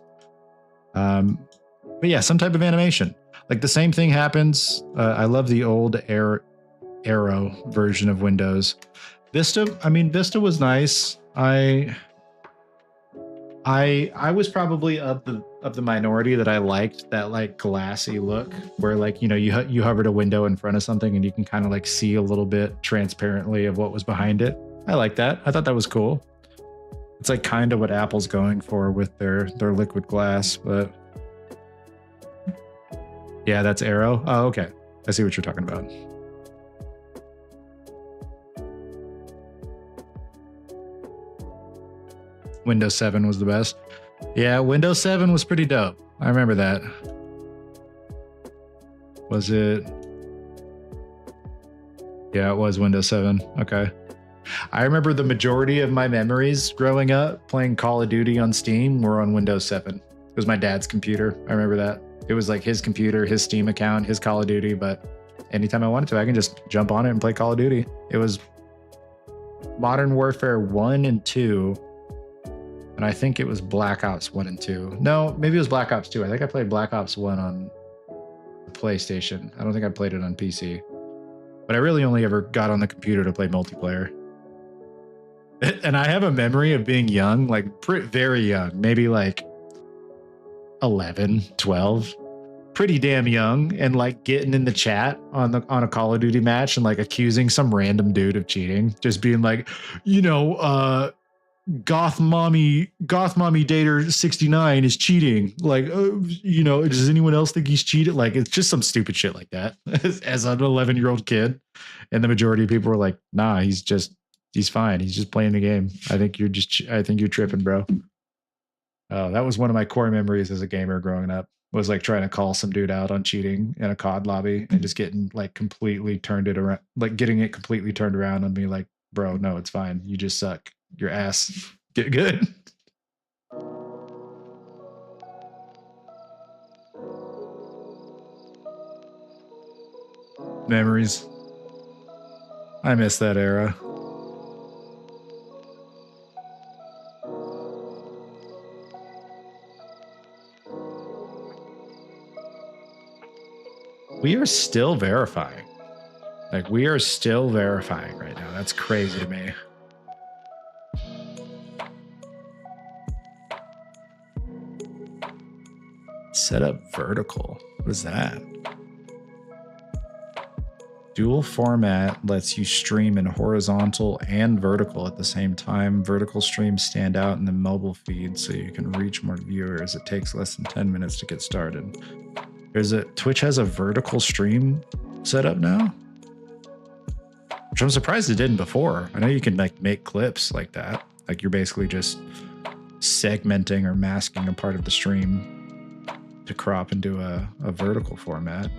A: But yeah, some type of animation. Like the same thing happens. I love the old Arrow version of Windows. Vista, I mean, Vista was nice. I was probably of the minority that I liked that like glassy look where like, you know, you hovered a window in front of something and you can kind of like see a little bit transparently of what was behind it. I like that. I thought that was cool. It's like kind of what Apple's going for with their liquid glass, but yeah, that's Arrow. Oh, okay. I see what you're talking about. Windows 7 was the best. Yeah, Windows 7 was pretty dope. I remember that. Was it? Yeah, it was Windows 7. Okay. I remember the majority of my memories growing up playing Call of Duty on Steam were on Windows 7. It was my dad's computer. I remember that. It was like his computer, his Steam account, his Call of Duty, but anytime I wanted to, I can just jump on it and play Call of Duty. It was Modern Warfare 1 and 2, and I think it was Black Ops 1 and 2. No, maybe it was Black Ops 2. I think I played Black Ops 1 on the PlayStation. I don't think I played it on PC. But I really only ever got on the computer to play multiplayer. And I have a memory of being young, like very young, maybe like 11, 12, pretty damn young, and like getting in the chat on a Call of Duty match and like accusing some random dude of cheating, just being like, you know, goth mommy dater 69 is cheating. Like, you know, does anyone else think he's cheated? Like, it's just some stupid shit like that as an 11-year-old kid. And the majority of people were like, nah, he's fine. He's just playing the game. I think you're tripping, bro. Oh, that was one of my core memories as a gamer growing up, was like trying to call some dude out on cheating in a COD lobby and just getting like completely turned it around, like getting it completely turned around on me. Like, bro, no, it's fine. You just suck. Your ass. Get good. Memories. I miss that era. We are still verifying. Like, we are still verifying right now. That's crazy to me. Set up vertical. What is that? Dual format lets you stream in horizontal and vertical at the same time. Vertical streams stand out in the mobile feed so you can reach more viewers. It takes less than 10 minutes to get started. Twitch has a vertical stream set up now, which I'm surprised it didn't before. I know you can like make clips like that. Like you're basically just segmenting or masking a part of the stream to crop into a vertical format.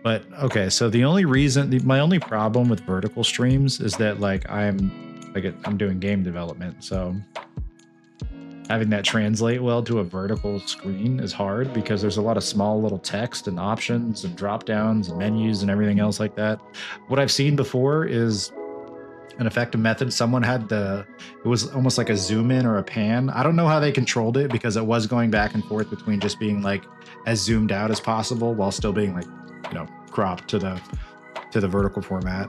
A: But okay, so the only reason, my only problem with vertical streams is that like I'm doing game development, so having that translate well to a vertical screen is hard because there's a lot of small little text and options and drop downs and menus and everything else like that. What I've seen before is an effective method. Someone had it was almost like a zoom in or a pan. I don't know how they controlled it because it was going back and forth between just being like as zoomed out as possible while still being like, you know, cropped to the vertical format.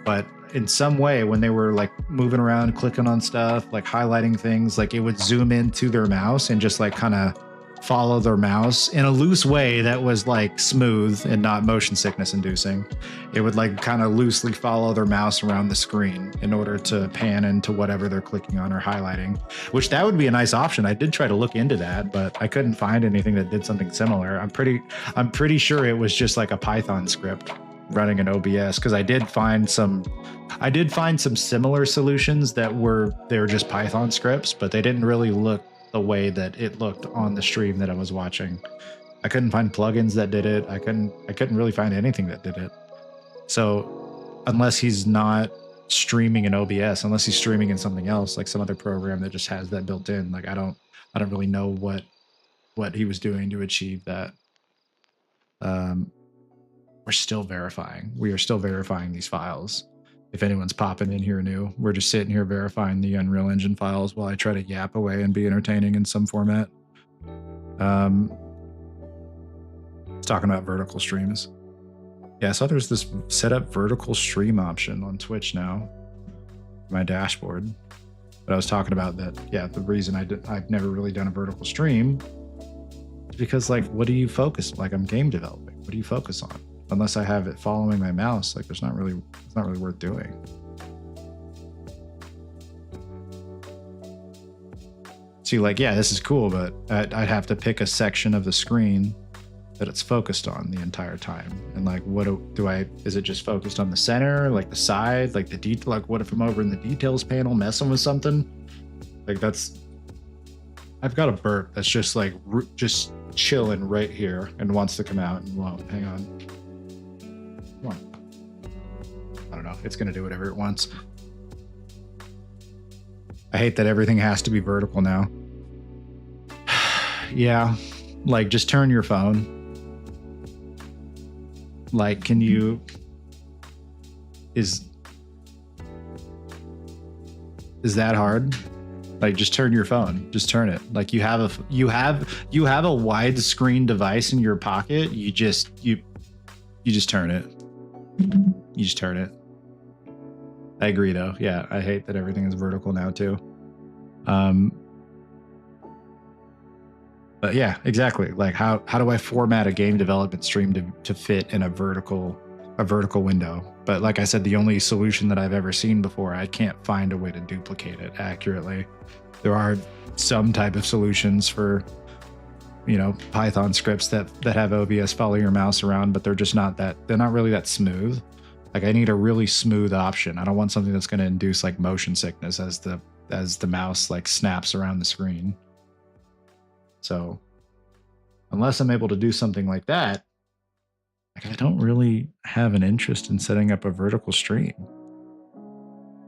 A: But in some way, when they were like moving around, clicking on stuff, like highlighting things, like it would zoom into their mouse and just like kind of follow their mouse in a loose way that was like smooth and not motion sickness inducing. It would like kind of loosely follow their mouse around the screen in order to pan into whatever they're clicking on or highlighting, which that would be a nice option. I did try to look into that, but I couldn't find anything that did something similar. I'm pretty sure it was just like a Python script running an OBS, because I did find some similar solutions that they were just Python scripts, but they didn't really look the way that it looked on the stream that I was watching. I couldn't find plugins that did it. I couldn't really find anything that did it. So unless he's not streaming in OBS, unless he's streaming in something else, like some other program that just has that built in, like I don't really know what he was doing to achieve that. We're still verifying. We are still verifying these files. If anyone's popping in here new, we're just sitting here verifying the Unreal Engine files while I try to yap away and be entertaining in some format. Talking about vertical streams. Yeah, I saw there's this set up vertical stream option on Twitch now, my dashboard. But I was talking about that. Yeah, the reason I've never really done a vertical stream is because, like, what do you focus? Like, I'm game developing. What do you focus on? Unless I have it following my mouse, like, it's not really worth doing. See, like, yeah, this is cool, but I'd have to pick a section of the screen that it's focused on the entire time. And like, what do I, is it just focused on the center, like the side, like the detail, like what if I'm over in the details panel messing with something? Like I've got a burp that's just like, just chilling right here and wants to come out and won't. Hang on. Come on. I don't know. It's going to do whatever it wants. I hate that everything has to be vertical now. Yeah. Like, just turn your phone. Like, can you, is that hard? Like, just turn your phone, just turn it. Like, you have a widescreen device in your pocket. You just turn it. You just turn it. I agree though. Yeah. I hate that everything is vertical now too. But yeah, exactly. Like, how do I format a game development stream to fit in a vertical window? But like I said, the only solution that I've ever seen before, I can't find a way to duplicate it accurately. There are some type of solutions for, you know, Python scripts that have OBS follow your mouse around, but they're not really that smooth. Like, I need a really smooth option. I don't want something that's going to induce like motion sickness as the mouse like snaps around the screen. So unless I'm able to do something like that, like, I don't really have an interest in setting up a vertical stream.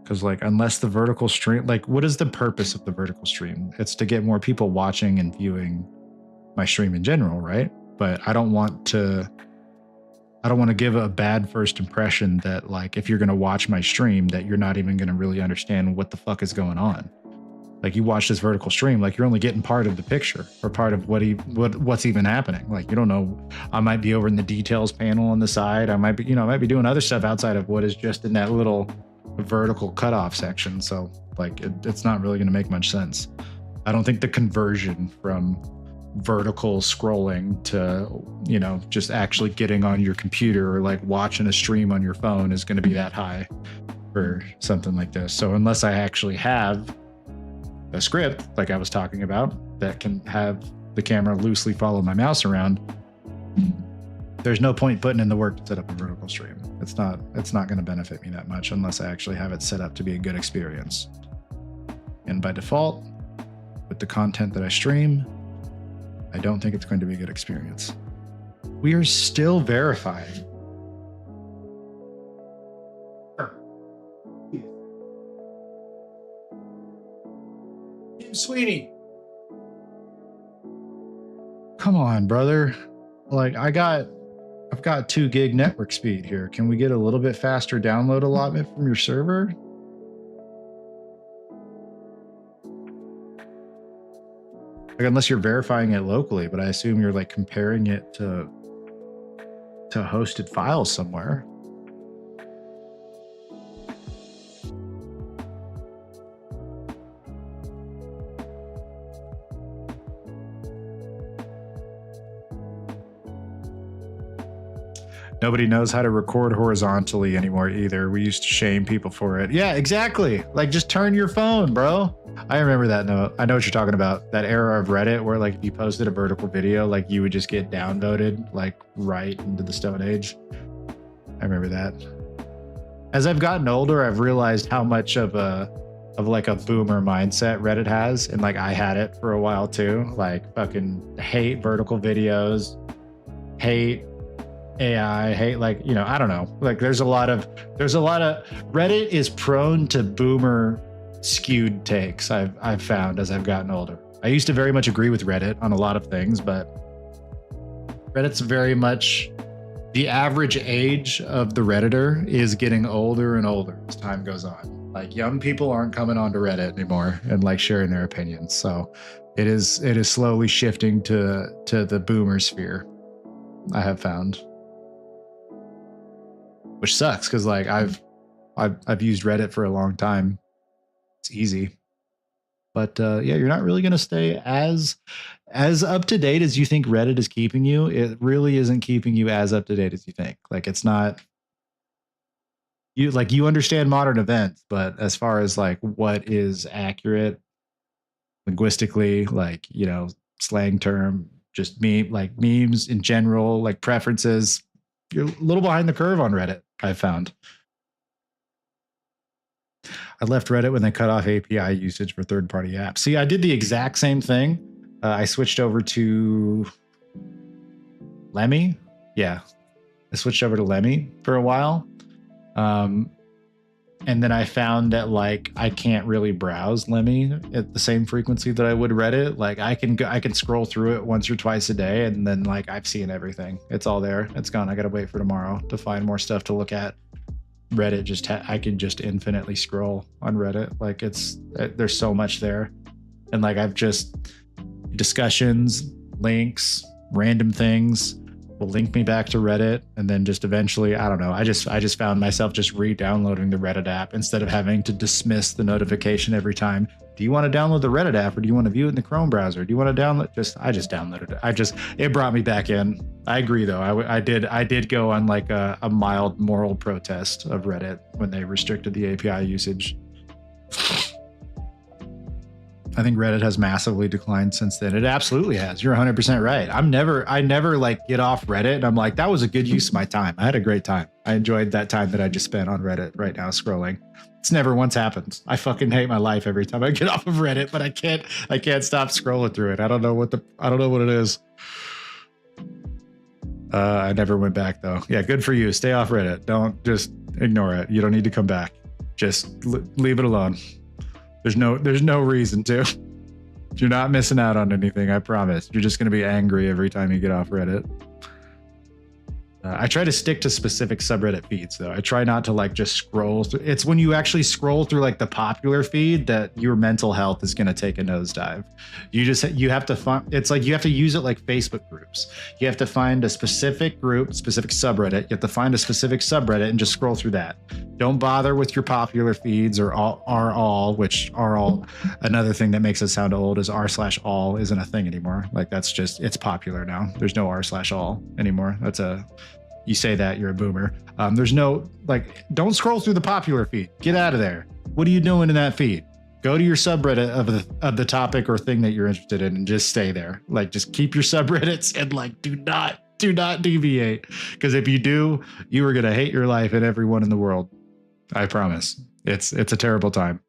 A: Because, like, unless the vertical stream, like, what is the purpose of the vertical stream? It's to get more people watching and viewing my stream in general, right? But I don't want to give a bad first impression that, like, if you're going to watch my stream, that you're not even going to really understand what the fuck is going on. Like, you watch this vertical stream, like, you're only getting part of the picture or part of what's even happening. Like, you don't know, I might be over in the details panel on the side. I might be doing other stuff outside of what is just in that little vertical cutoff section. So, like, it's not really going to make much sense. I don't think the conversion from vertical scrolling to, you know, just actually getting on your computer or like watching a stream on your phone is going to be that high for something like this. So unless I actually have a script like I was talking about that can have the camera loosely follow my mouse around, there's no point putting in the work to set up a vertical stream. It's not going to benefit me that much unless I actually have it set up to be a good experience. And by default, with the content that I stream, I don't think it's going to be a good experience. We are still verifying. Sweeney, come on, brother. Like, I've got 2 gig network speed here. Can we get a little bit faster download allotment from your server? Like, unless you're verifying it locally, but I assume you're like comparing it to hosted files somewhere. Nobody knows how to record horizontally anymore either. We used to shame people for it. Yeah, exactly. Like, just turn your phone, bro. I remember that note. I know what you're talking about. That era of Reddit where, like, if you posted a vertical video, like, you would just get downvoted, like, right into the Stone Age. I I remember that. As I've gotten older, I've realized how much of like a boomer mindset Reddit has, and like I had it for a while too. Like fucking hate vertical videos, hate AI, hate, like, you know, I don't know. Like there's a lot of Reddit is prone to boomer skewed takes. I've found as I've gotten older. I used to very much agree with Reddit on a lot of things, but Reddit's very much, the average age of the Redditor is getting older and older as time goes on. Like young people aren't coming onto Reddit anymore and like sharing their opinions. So it is slowly shifting to the boomer sphere, I have found. Which sucks because like I've used Reddit for a long time. It's easy. But yeah, you're not really going to stay as up to date as you think Reddit is keeping you. It really isn't keeping you as up to date as you think. Like it's not, you understand modern events, but as far as like what is accurate linguistically, like, you know, slang term, just like memes in general, like preferences, you're a little behind the curve on Reddit, I've found. I left Reddit when they cut off API usage for third-party apps. See, I did the exact same thing. I switched over to Lemmy. Yeah, I switched over to Lemmy for a while. And then I found that like I can't really browse Lemmy at the same frequency that I would Reddit. Like I can scroll through it once or twice a day, and then like I've seen everything. It's all there. It's gone. I gotta wait for tomorrow to find more stuff to look at. Reddit I can just infinitely scroll on Reddit. Like there's so much there, and like I've just discussions, links, random things will link me back to Reddit, and then just eventually, I don't know, I just found myself just re-downloading the Reddit app instead of having to dismiss the notification every time. Do you want to download the Reddit app, or do you want to view it in the Chrome browser? Do you want to download? I just downloaded it. It brought me back in. I agree though. I did go on like a mild moral protest of Reddit when they restricted the API usage. I think Reddit has massively declined since then. It absolutely has. You're 100% right. I never like get off Reddit and I'm like, that was a good use of my time. I had a great time. I enjoyed that time that I just spent on Reddit right now scrolling. It's never once happened. I fucking hate my life every time I get off of Reddit, but I can't stop scrolling through it. I don't know what it is. I never went back though. Yeah, good for you. Stay off Reddit. Don't just ignore it. You don't need to come back. Just leave it alone. There's no reason to. You're not missing out on anything, I promise. You're just going to be angry every time you get off Reddit. I try to stick to specific subreddit feeds though. I try not to like just scroll through. It's when you actually scroll through like the popular feed that your mental health is going to take a nosedive. You have to find, it's like you have to use it like Facebook groups. You have to find a specific group, specific subreddit. You have to find a specific subreddit and just scroll through that. Don't bother with your popular feeds or which are all another thing that makes us sound old is r/all isn't a thing anymore. Like that's just, it's popular now. There's no r/all anymore. You say that, you're a boomer. There's no, like, don't scroll through the popular feed. Get out of there. What are you doing in that feed? Go to your subreddit of the topic or thing that you're interested in and just stay there. Like, just keep your subreddits and like, do not deviate. Because if you do, you are going to hate your life and everyone in the world. I promise. It's a terrible time.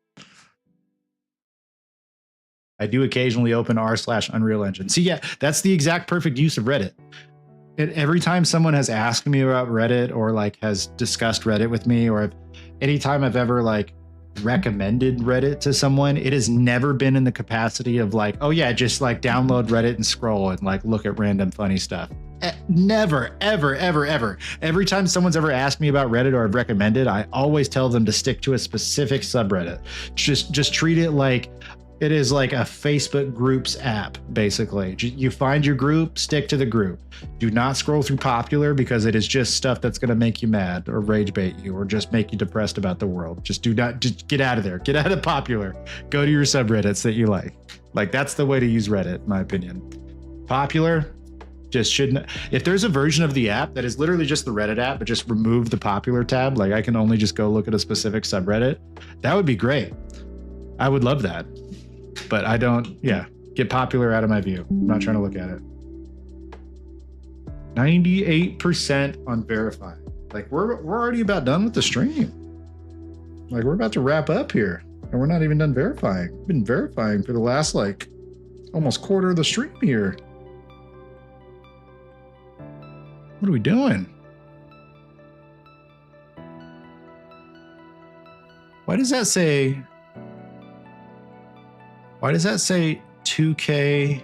A: I do occasionally open r/Unreal Engine. See, yeah, that's the exact perfect use of Reddit. Every time someone has asked me about Reddit or like has discussed Reddit with me, or anytime I've ever like recommended Reddit to someone, it has never been in the capacity of like, oh yeah, just like download Reddit and scroll and like look at random funny stuff. Never, ever, ever, ever. Every time someone's ever asked me about Reddit or I've recommended, I always tell them to stick to a specific subreddit. Just treat it like it is like a Facebook groups app, basically. You find your group, stick to the group. Do not scroll through popular because it is just stuff that's going to make you mad or rage bait you or just make you depressed about the world. Just get out of there. Get out of popular. Go to your subreddits that you like. Like that's the way to use Reddit, in my opinion. Popular just shouldn't. If there's a version of the app that is literally just the Reddit app, but just remove the popular tab, like I can only just go look at a specific subreddit, that would be great. I would love that. But I don't, get popular out of my view. I'm not trying to look at it. 98% on verified. Like we're already about done with the stream. Like we're about to wrap up here, and we're not even done verifying. We've been verifying for the last like almost quarter of the stream here. What are we doing? Why does that say 2K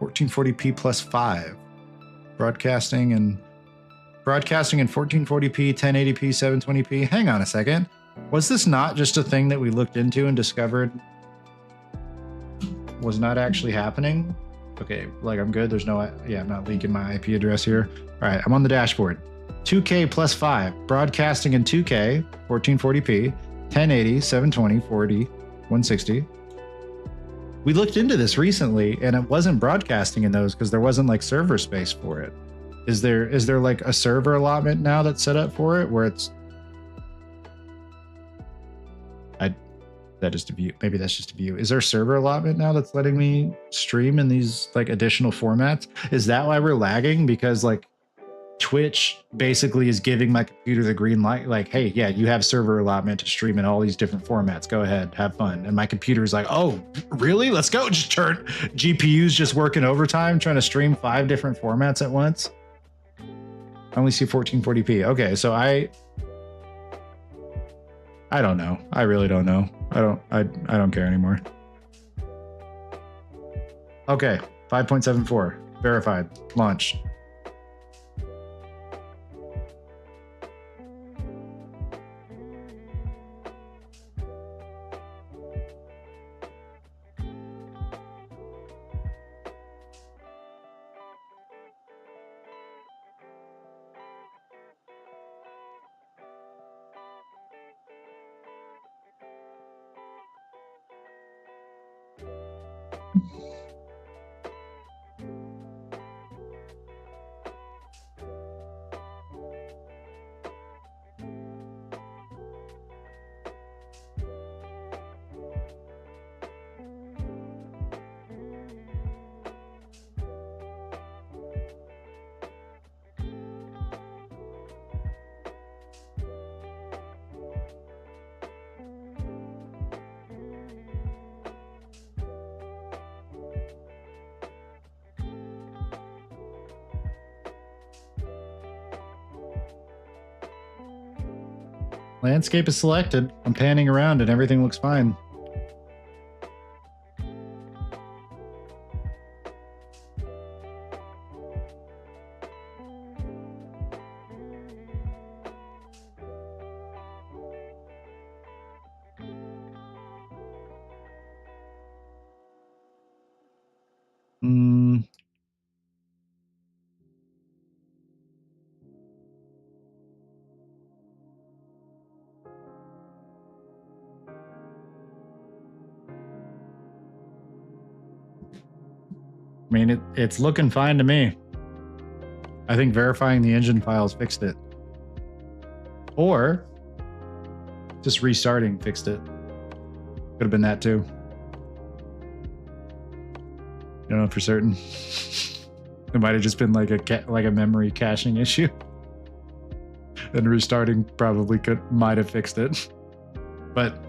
A: 1440p plus 5? Broadcasting in 1440p, 1080p, 720p. Hang on a second. Was this not just a thing that we looked into and discovered was not actually happening? Okay, like I'm good. There's no, yeah, I'm not leaking my IP address here. All right, I'm on the dashboard. 2K plus 5, broadcasting in 2K, 1440p, 1080, 720, 40, 160. We looked into this recently and it wasn't broadcasting in those because there wasn't like server space for it. Is there like a server allotment now that's set up for it where it's that is to view. Maybe that's just a view. Is there a server allotment now that's letting me stream in these like additional formats? Is that why we're lagging? Because like Twitch basically is giving my computer the green light, like, hey, yeah, you have server allotment to stream in all these different formats. Go ahead, have fun. And my computer's like, oh, really? Let's go. Just turn GPU's just working overtime, trying to stream 5 different formats at once. I only see 1440p. Okay, so I don't know. I really don't know. I don't care anymore. Okay, 5.74 verified, launched. Landscape is selected. I'm panning around and everything looks fine. I mean, it's looking fine to me. I think verifying the engine files fixed it. Or just restarting fixed it. Could have been that too. Don't know for certain. It might have just been like a memory caching issue. And restarting probably might have fixed it. But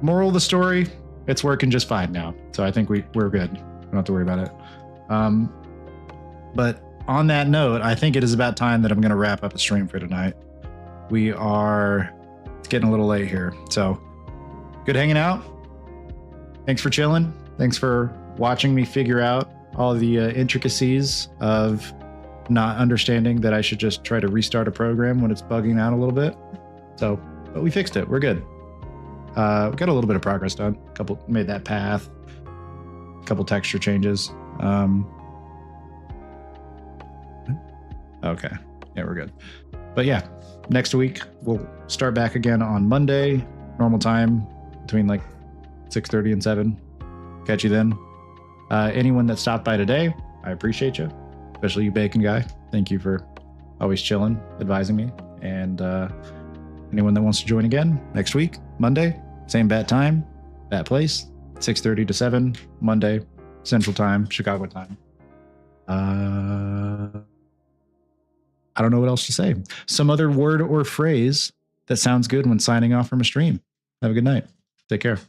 A: moral of the story, it's working just fine now. So I think we're good. We don't have to worry about it. But on that note, I think it is about time that I'm going to wrap up the stream for tonight. It's getting a little late here. So good hanging out. Thanks for chilling. Thanks for watching me figure out all the intricacies of not understanding that I should just try to restart a program when it's bugging out a little bit. So, but we fixed it. We're good. We got a little bit of progress done. Made that path. Couple texture changes. Okay, yeah, we're good. But yeah, next week we'll start back again on Monday, normal time between like 6:30 and 7. Catch you then. Anyone that stopped by today, I appreciate you, especially you, Bacon Guy. Thank you for always chilling, advising me. And anyone that wants to join again next week, Monday, same bat time, bat place. 6:30 to 7, Monday, Central Time, Chicago time.
B: I don't know what else to say. Some other word or phrase that sounds good when signing off from a stream. Have a good night. Take care.